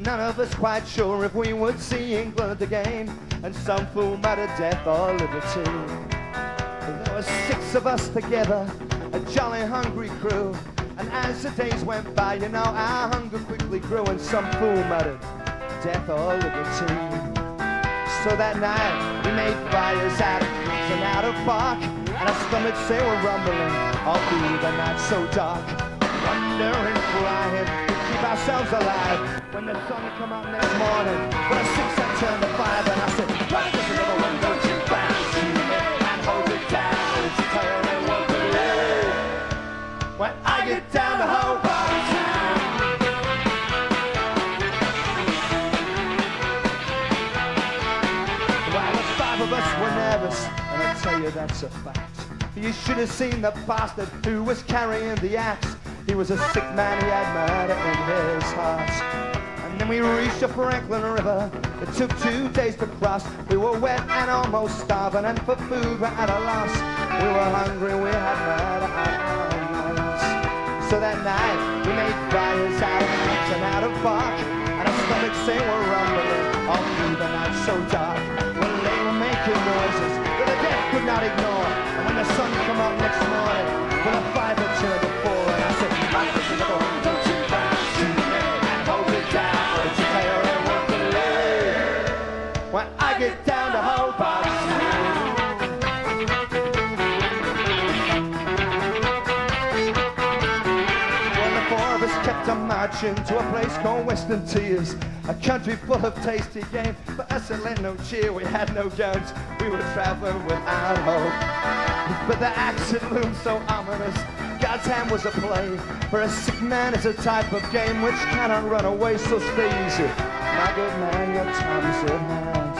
[SPEAKER 2] None of us quite sure if we would see England again. And some fool muttered death or liberty. There were 6 of us together, a jolly hungry crew. And as the days went by, you know, our hunger quickly grew. And some fool muttered death or liberty. So that night we made fires out of twigs and out of bark, and our stomachs they were rumbling all through the night so dark. Wondering, crying, to keep ourselves alive. When the sun come up next morning, when the 6 I turned to 5, and I said, "Right, there's another one, don't you bounce to me and hold it down. It's a tale they won't believe. When I get down the whole bottom town." Well, the 5 of us were nervous, and I tell you that's a fact. You should have seen the bastard who was carrying the axe. He was a sick man, he had murder in his heart. And then we reached the Franklin River. It took 2 days to cross. We were wet and almost starving, and for food we're at a loss. We were hungry, we had murder on our minds. So that night we made fires out of twigs and out of bark, and our stomachs they were rumbling all through the night so dark. When they were making noises that the deaf could not ignore. And when the sun come up next morning, when the 5 had turned to 4, and I said, "Right, there's another one, don't you bounce to me and hold it down. It's a tale they won't believe. When I get down to Hobart Town." When the 4 of us kept on marching to a place called Western Tears, a country full of tasty game. For us it lent no cheer, we had no guns, we were traveling without hope. But the accent loomed so ominous, God's hand was a play. For a sick man is a type of game which cannot run away, so stay easy. My good man, your time is at hand.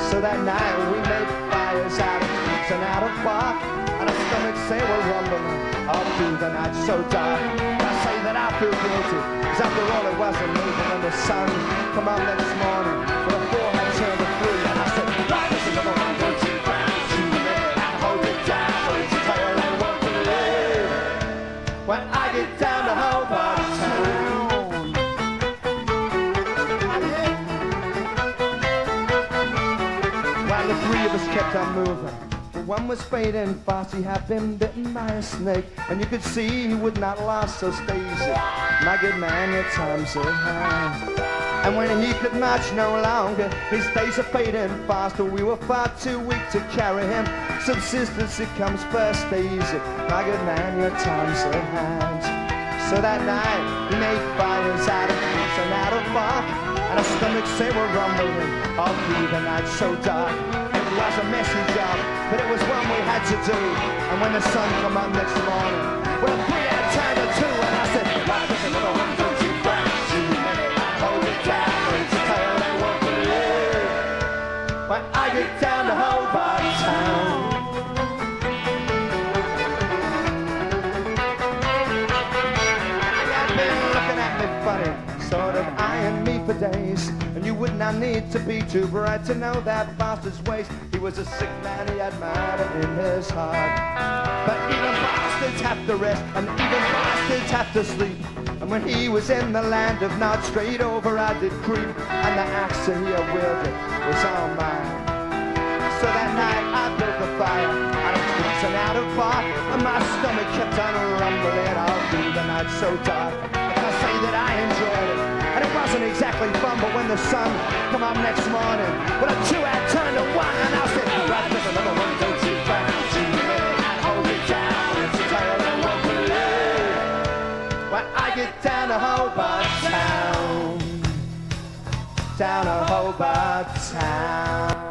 [SPEAKER 2] So that night we made fires out of twigs and out of bark, and our stomachs they were rumbling all through the night so dark. I say that I feel guilty, cause after all it wasn't me. But when the sun come on next morning, for the 4 had turned to 3, and I said, "Right, there's another one, don't you bounce to me
[SPEAKER 5] the three of us kept on moving. But one was fading fast, he had been bitten by a snake, and you could see he would not last, so stay easy. My good man, your time's so high. And when he could march no longer, his days are fading faster. We were far too weak to carry him. Subsistence, it comes first, stay easy. My good man, your time's so high. So that night, we made fires out of fruits and out of bark, and our stomachs, they were rumbling all through the night so dark. It was a messy job, but it was one we had to do. And when the sun came up next morning, well, 3 had turned to 2, and I said, life is another 1, 2, 3, 4, too many. Hold it down, it's a tale they won't believe. When I get down to Hobart Town, sort of eyeing me for days, and you would not need to be too bright to know that bastard's ways. He was a sick man, he had murder in his heart. But even bastards have to rest, and even bastards have to sleep. And when he was in the land of Nod, straight over I did creep, and the axe that he wielded was all mine. So that night I built the fire, out of twigs and out of bark, and my stomach kept on rumbling all through the night so dark. Say that I enjoyed it, and it wasn't exactly fun, but when the sun come up next morning, well, a 2 had turned to 1, and I said, right, there's another 1, 2, 3, 4, too many. Hold it down, it's a tale they won't believe. When I get down to Hobart Town, down to Hobart Town.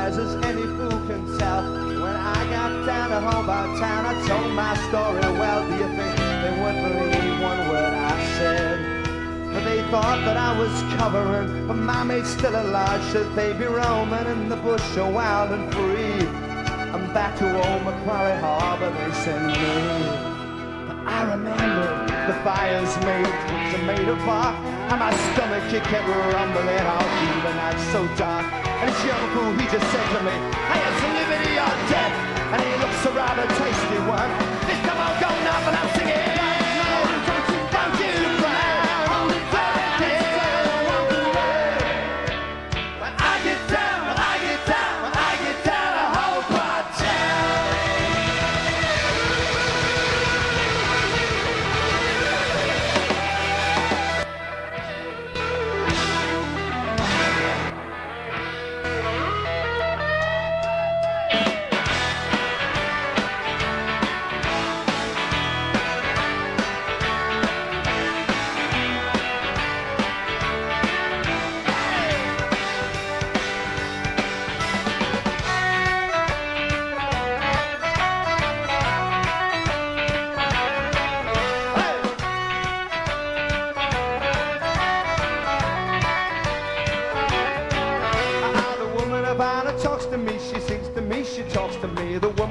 [SPEAKER 5] As any fool can tell. When I got down to Hobart Town, I told my story. Well, do you think they would believe one word I said? But they thought that I was covering, but my mate's still alive. Should they be roaming in the bush so wild and free? I'm back to old Macquarie Harbour, they send me. But I remember the fires made of bark, and my stomach, it kept rumbling all through the night so dark. And this young fool, he just said to me, hey, it's liberty or death. And he looks a rather tasty one. This time I'll go now, and I'm singing. Don't you frown, hold it down. When I get down, when I get down, when I get down to Hobart Town.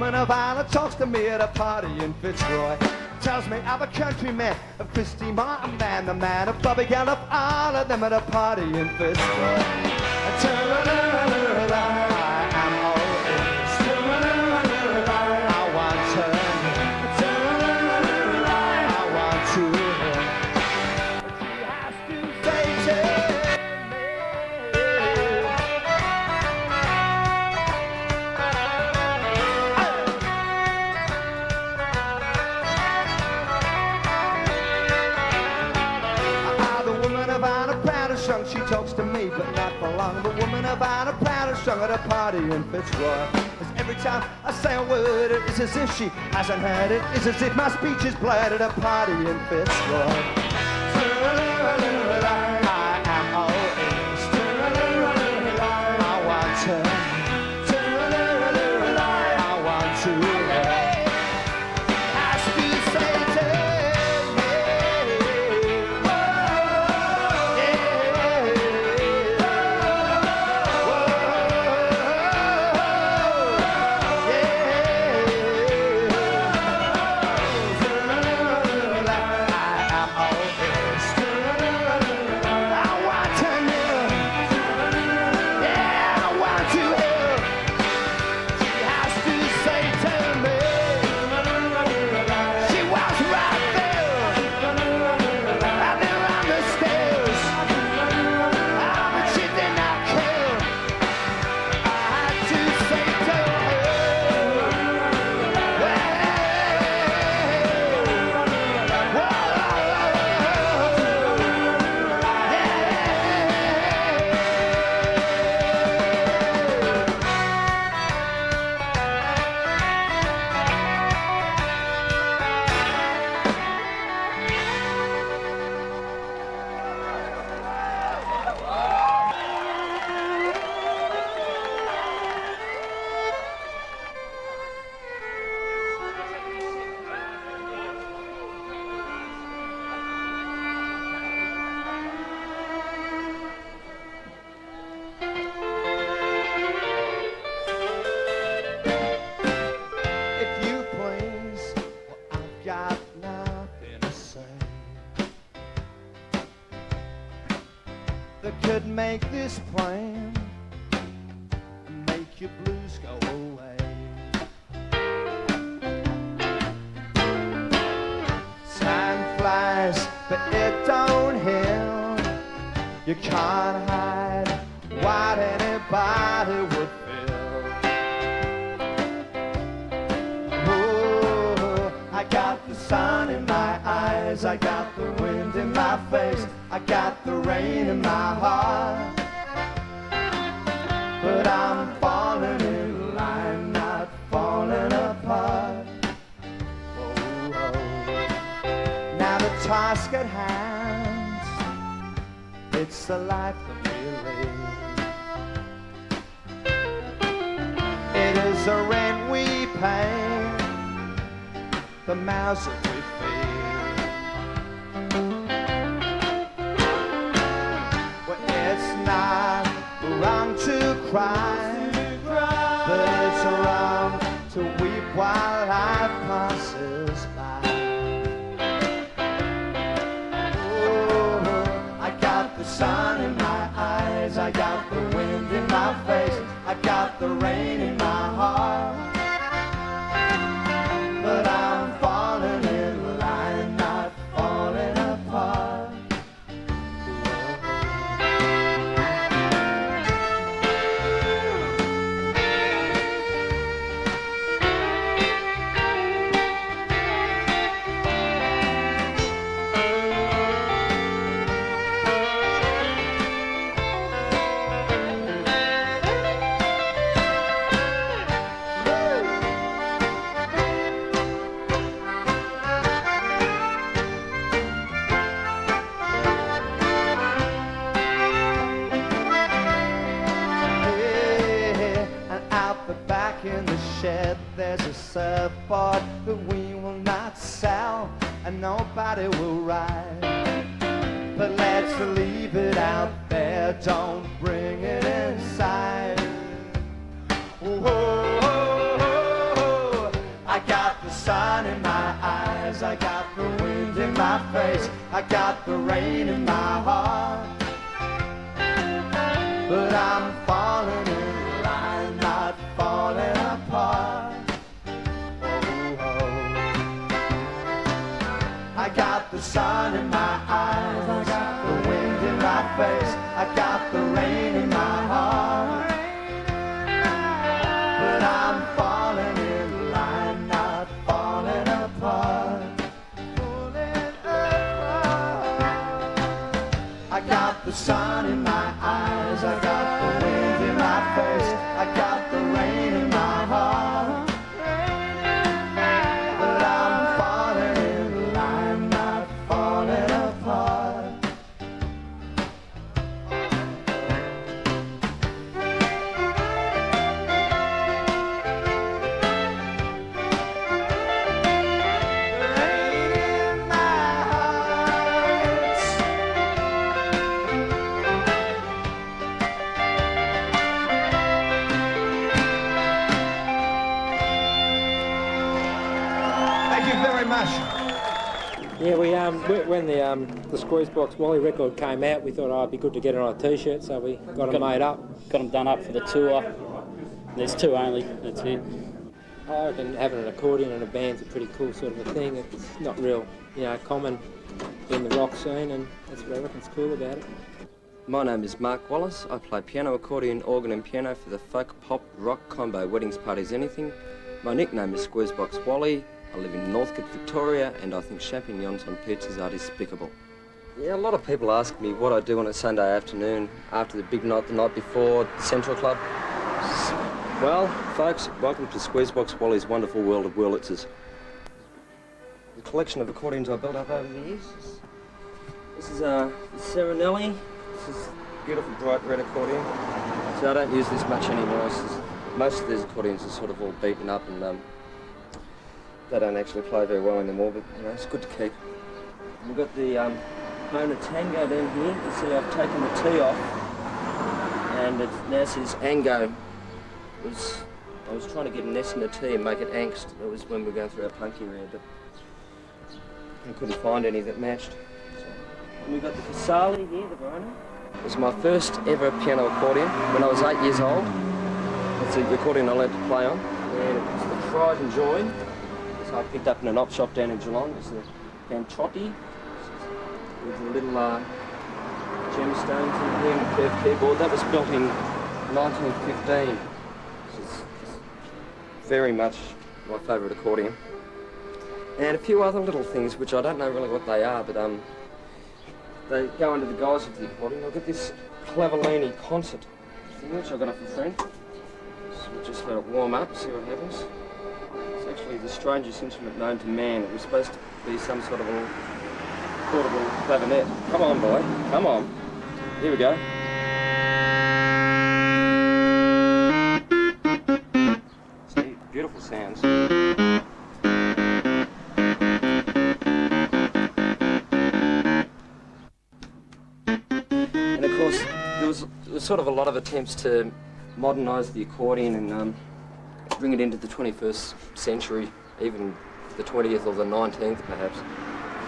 [SPEAKER 2] woman of Ireland talks to me at a party in Fitzroy. Tells me I'm a countryman of Christy Martin and the man of Bobby Gallup, all of them at a party in Fitzroy. I'm all ears. I want to. I want to. She has to say to me. The woman of Anna proud of song, she talks to me, but not for long. The woman of Anna proud of song at a party in Fitzroy. 'Cause every time I say a word, it's as if she hasn't heard it. It's as if my speech is blurred at a party in Fitzroy. I am all ears. I want to. I want to. Has to say to me. That could make this plain and make your blues go away. Time flies, but it don't heal. You can't hide what anybody would feel. Oh, I got the sun in my eyes, I got the wind in my face, I got the rain in my heart. But I'm falling in line, not falling apart. Oh, oh. Now the task at hand, it's the life that we lead. It is the rent we pay, the mouths that we feed. It's not wrong to cry, but it's wrong to weep while life passes by. Oh, I got the sun in my eyes, I got the wind in my face, I got the rain in my heart. But I'm falling in line, not falling apart. In the shed there's a surfboard that we will not sell and nobody will ride. But let's leave it out there, don't bring it inside. Oh, oh, oh, oh. got the sun in my eyes, I got the wind in my face, I got the rain in my heart. But I'm falling in line, not falling apart. I got the sun in my eyes, I got the wind in my face, I got the rain in my heart. But I'm falling in line, not falling apart. I got the sun in my eyes, I got the wind in my face, I got the rain in my heart. But I'm falling in line, not falling apart. Rain in my heart.
[SPEAKER 5] Thank you very much.
[SPEAKER 12] Yeah, when the Squeezebox Wally record came out, we thought, it'd be good to get it on a T-shirt, so we got them made up.
[SPEAKER 13] Got them done up for the tour. There's 2 only, that's it.
[SPEAKER 12] I reckon having an accordion in a band's a pretty cool sort of a thing. It's not real, common in the rock scene, and that's what I reckon's cool about it.
[SPEAKER 14] My name is Mark Wallace. I play piano, accordion, organ and piano for the folk, pop, rock combo, weddings, parties, anything. My nickname is Squeezebox Wally. I live in Northcote, Victoria, and I think champignons on pizzas are despicable. Yeah, a lot of people ask me what I do on a Sunday afternoon after the big night the night before, Central Club. Well, folks, welcome to Squeezebox Wally's wonderful world of Wurlitzers. The collection of accordions I built up over the years. This is Serenelli. This is a beautiful bright red accordion. So I don't use this much anymore. Most of these accordions are sort of all beaten up and they don't actually play very well anymore, but it's good to keep. We've got the Mona Tango down here. You see I've taken the T off and it now says Ango. I was trying to get an S and a T and make it angst. That was when we were going through our punk area, but I couldn't find any that matched. And we've got the Casale here, the Verona. It was my first ever piano accordion when I was 8 years old. That's the accordion I learned to play on. And it was the Pride and Joy. So I picked up in an op shop down in Geelong. It's the Panchotti. With the little gemstones in here and a curved keyboard. That was built in 1915. Very much my favourite accordion. And a few other little things which I don't know really what they are, but they go under the guise of the accordion. I've got this Clavellini concert thing which I got off a friend. So we'll just let it warm up and see what happens. It's actually the strangest instrument known to man. It was supposed to be some sort of a portable clavinet. Come on, boy, come on. Here we go. Beautiful sounds. And of course, there was sort of a lot of attempts to modernise the accordion and bring it into the 21st century, even the 20th or the 19th perhaps.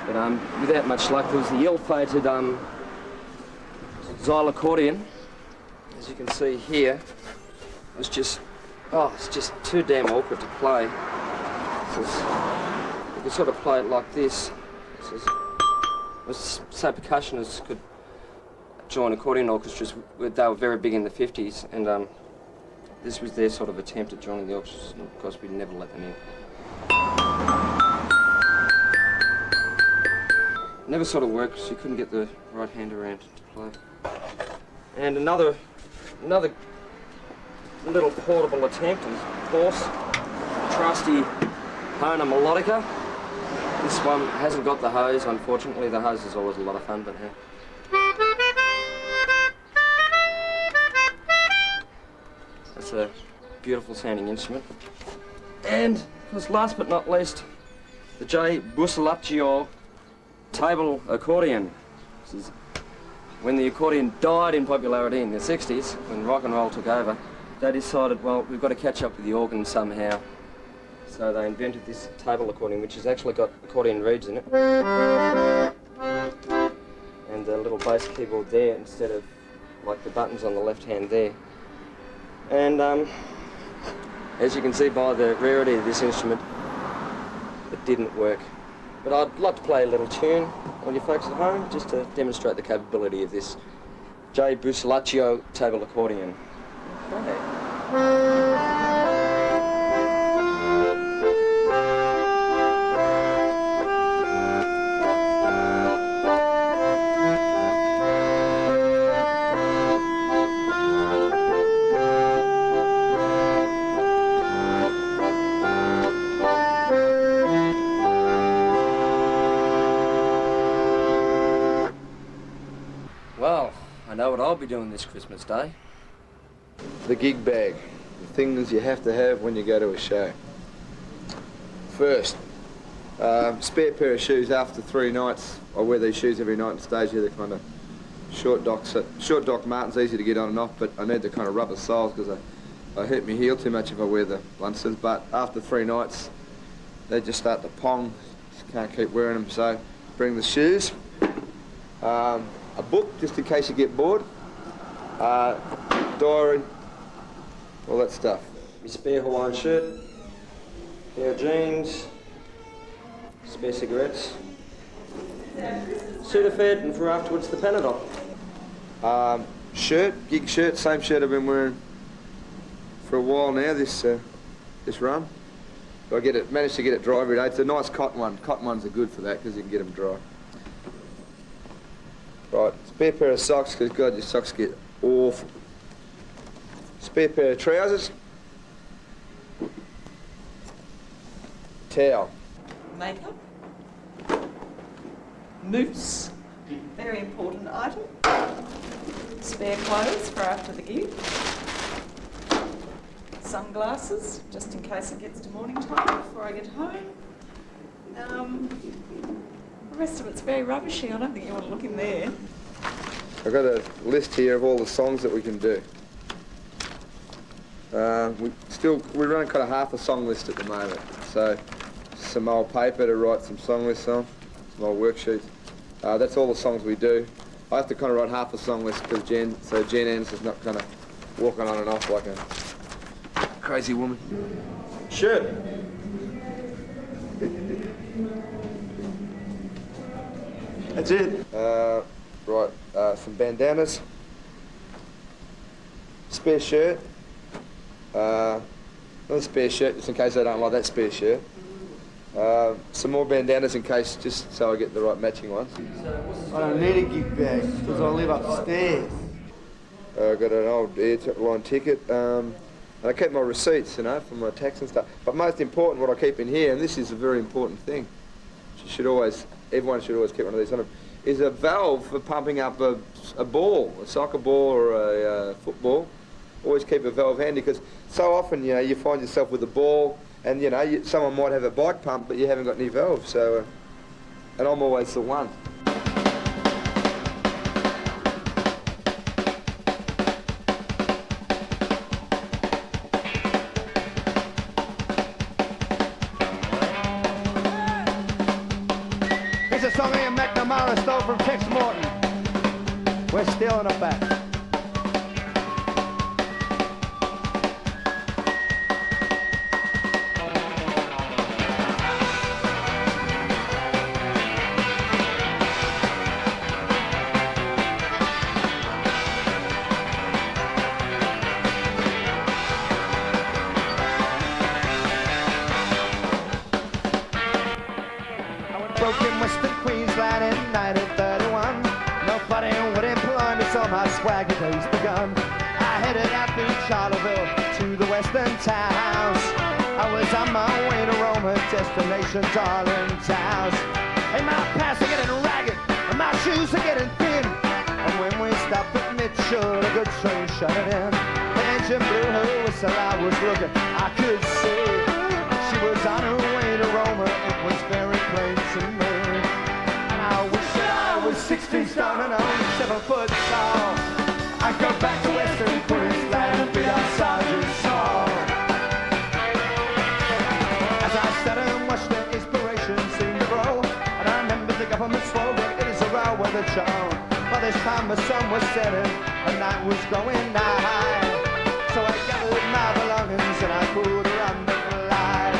[SPEAKER 14] But without much luck, there was the ill-fated Xyl accordion. As you can see here, it was just it's just too damn awkward to play. You can sort of play it like this. So percussionists could join accordion orchestras. They were very big in the 50s, and this was their sort of attempt at joining the orchestras, and of course we never let them in. Never sort of worked because you couldn't get the right hand around to play. And another little portable attempt, and of course, trusty Hona Melodica. This one hasn't got the hose, unfortunately. The hose is always a lot of fun, but that's a beautiful sounding instrument. And, of course, last but not least, the J. Bussolaccio table accordion. This is when the accordion died in popularity in the 60s, when rock and roll took over. They decided, well, we've got to catch up with the organ somehow. So they invented this table accordion, which has actually got accordion reeds in it. And the little bass keyboard there instead of like the buttons on the left hand there. And as you can see by the rarity of this instrument, it didn't work. But I'd like to play a little tune on you folks at home just to demonstrate the capability of this J. Busolaccio table accordion. Okay. Well, I know what I'll be doing this Christmas Day.
[SPEAKER 7] The gig bag, the things you have to have when you go to a show. First, spare pair of shoes after 3 nights. I wear these shoes every night on stage here. They're kind of short dock Martens, easy to get on and off, but I need the kind of rubber soles because I hurt my heel too much if I wear the Lunsons. But after 3 nights, they just start to pong. Just can't keep wearing them, so bring the shoes. A book, just in case you get bored. Diary, all that stuff.
[SPEAKER 14] My spare Hawaiian shirt, pair of jeans, spare cigarettes, Sudafed, and for afterwards the Panadol.
[SPEAKER 7] Shirt, gig shirt, same shirt I've been wearing for a while now, this run. I managed to get it dry every day. It's a nice cotton one. Cotton ones are good for that because you can get them dry. Right, spare pair of socks, because God, your socks get awful. Spare pair of trousers. Towel.
[SPEAKER 11] Makeup. Mousse. Very important item. Spare clothes for after the gig. Sunglasses, just in case it gets to morning time before I get home. The rest of it's very rubbishy. I don't think you want to look in there.
[SPEAKER 7] I've got a list here of all the songs that we can do. We're running kind of half a song list at the moment. So some old paper to write some song lists on, some old worksheets. That's all the songs we do. I have to kind of write half a song list because Jen Anderson's not kind of walking on and off like a crazy woman. Shirt. That's it. Right, some bandanas. Spare shirt. Another spare shirt, just in case I don't like that spare shirt. Some more bandanas in case, just so I get the right matching ones.
[SPEAKER 2] I don't need a gig bag because I live upstairs.
[SPEAKER 7] I've got an old airline ticket. And I keep my receipts, for my tax and stuff. But most important, what I keep in here, and this is a very important thing, everyone should always keep one of these on them, is a valve for pumping up a ball, a soccer ball or a football. Always keep a valve handy because so often, you find yourself with a ball and, someone might have a bike pump but you haven't got any valve. So, and I'm always the one.
[SPEAKER 2] It's a song Ian McNamara stole from Tex Morton. We're still in the back. Broke in Western Queensland in 1931. Nobody would employ me, so my swagger days begun. I headed out through Charleville to the western towns. I was on my way to Rome, destination Darling Towns. Hey, my pants are getting ragged, and my shoes are getting thin. And when we stopped at Mitchell, a good train shut it in. The engine blew her whistle, I was looking, I could see. She was on her way to Rome, it was very plain to me. And I wish that I was 16 stone and only 7 foot tall. I'd go back to Western Queensland and be our Sergeant Saul. As show. By this time the sun was setting and night was growing nigh. So I gathered my belongings and I put her on the light.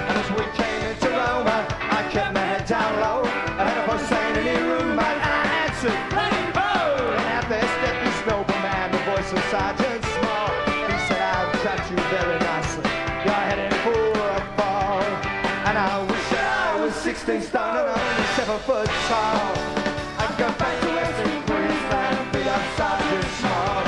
[SPEAKER 2] And as we came into Roma, I kept my head down low. I had a voice saying in your room, and I answered, Rainbow! And out there stepped this nobleman, the voice of Sergeant Small. He said, I've trapped you very nicely. You're heading for a fall. And I wish I was 16 stone and only 7 foot tall. I'd go back to Western Queensland and beat up Sergeant Small.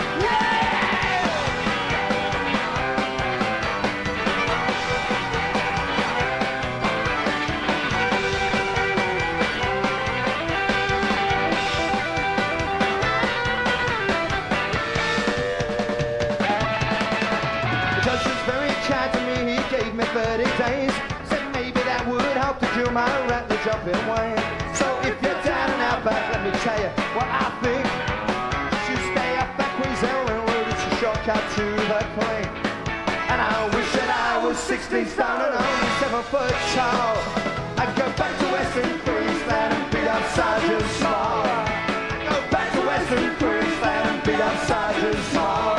[SPEAKER 2] The judge was very kind to me, he gave me 30 days. Said maybe that would help to cure my rattler jumping way. So if you're down and out back, let me tell you what I think. You stay up that Queensland road, it's a shortcut to the plane. And I wish that I was 16 stone and only 7 foot tall. I'd go back to Western Queensland and beat up Sergeant Small. Go back to Western Queensland and beat up Sergeant Small.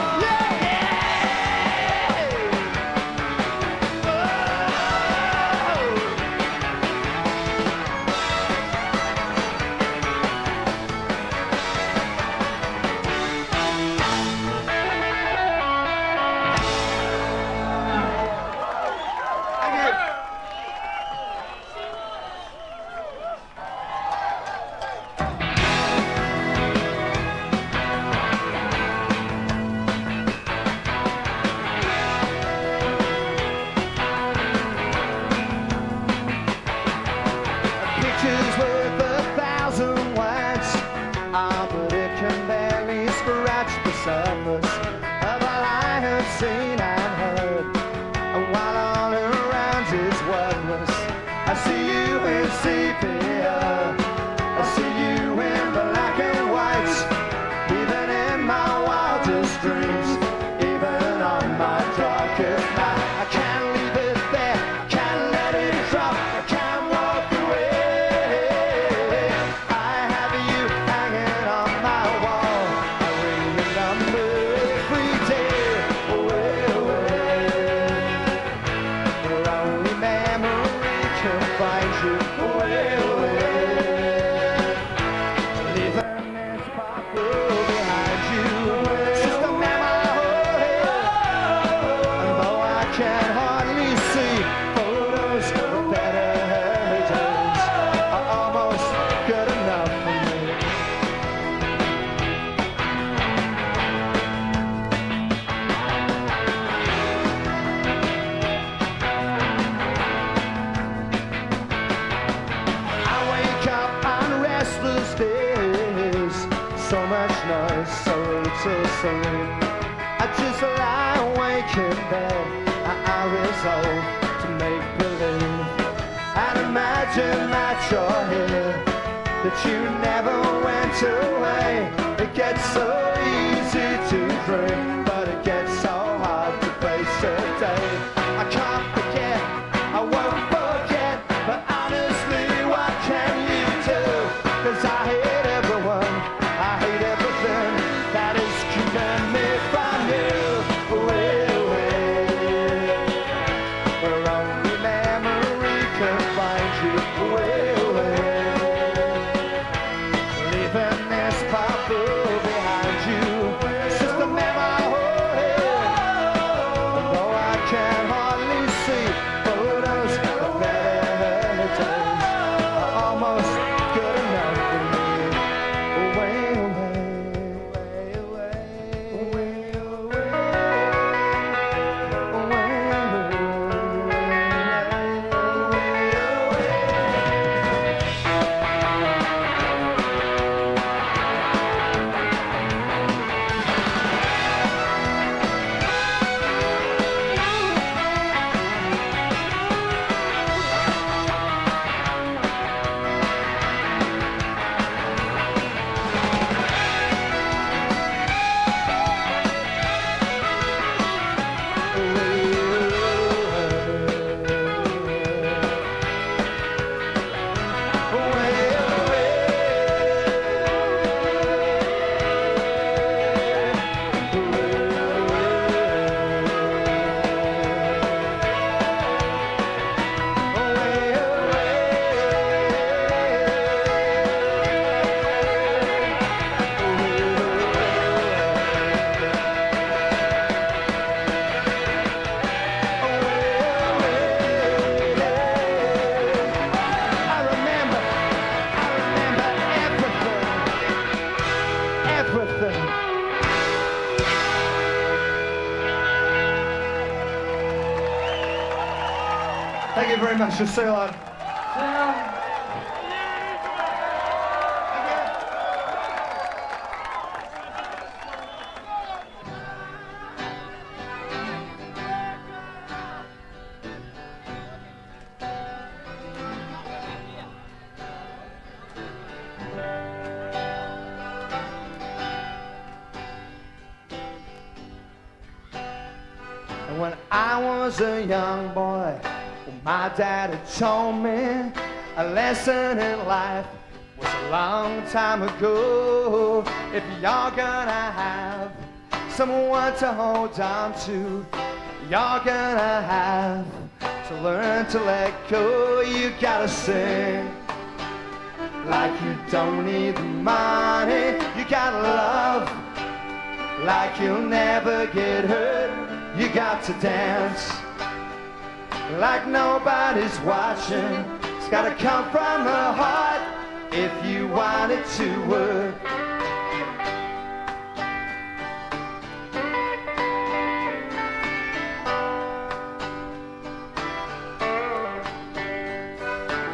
[SPEAKER 2] Pictures worth 1,000 words. Ah, but it can barely scratch the surface of all I have seen and heard. And while all around is worthless, I see you in sepia. I see you in black and white. Even in my wildest dreams, even on my darkest night, I can't leave it there, can't let it drop, I can't walk away. I have you hanging on my wall, I ring your number every day. Away, away, where only memory can find you. Away, away, leaving this bottle behind you. It's just a memory, and though I can hardly see photos of better days, are almost good enough for me. I wake up on restless days, so much noise, so little sleep. I just lie awake in bed, I resolve to make believe and imagine that you're here, that you never went away. It gets so easy to drink, but it gets so hard to face a day. I can't forget, I won't forget, but honestly, what can you do? 'Cause I hate everyone, I hate everything that is keeping me from you. Away, away, where only memory can find you. Away, away, leaving this bubble behind you. It's just a memory. very much. We'll see you later. And when I was a young boy, my daddy told me a lesson in life was a long time ago. If you're gonna have someone to hold on to, you're gonna have to learn to let go. You gotta sing like you don't need the money. You gotta love like you'll never get hurt. You got to dance like nobody's watching. It's gotta come from the heart if you want it to work.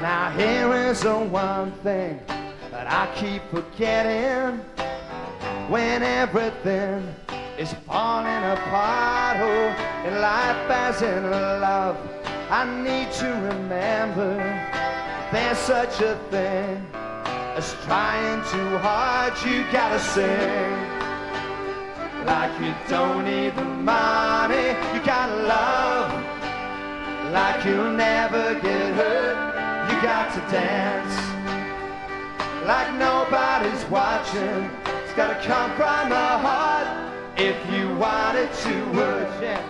[SPEAKER 2] Now here is the one thing that I keep forgetting when everything is falling apart. Oh, in life as in love, I need to remember there's such a thing as trying too hard. You gotta sing like you don't need the money. You gotta love like you'll never get hurt. You got to dance like nobody's watching. It's gotta come from the heart if you want it to work. Yeah.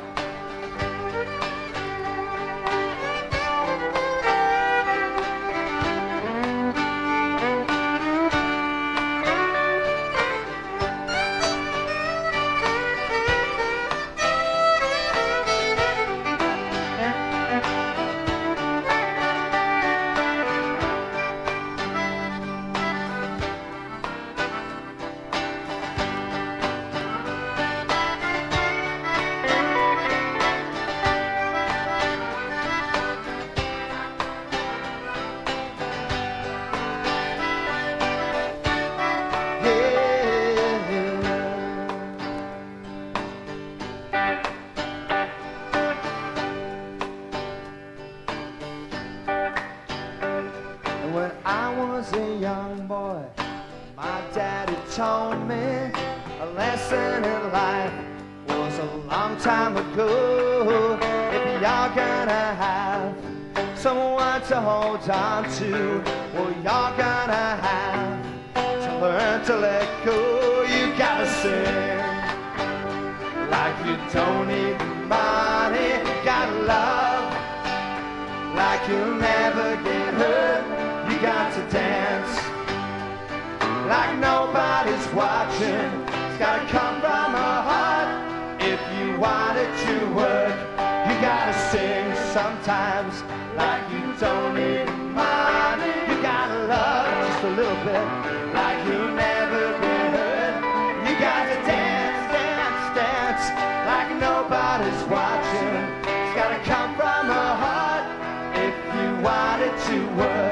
[SPEAKER 2] To hold on to, well, you're gonna have to learn to let go. You gotta sing like you don't need the money. You gotta love like you'll never get hurt. You got to dance like nobody's watching. It's gotta come from a heart if you want it to work. You gotta sing sometimes like you don't need money. You gotta love just a little bit like you'll never get hurt. You got to dance, dance, dance like nobody's watching. It's gotta come from a heart if you want it to work.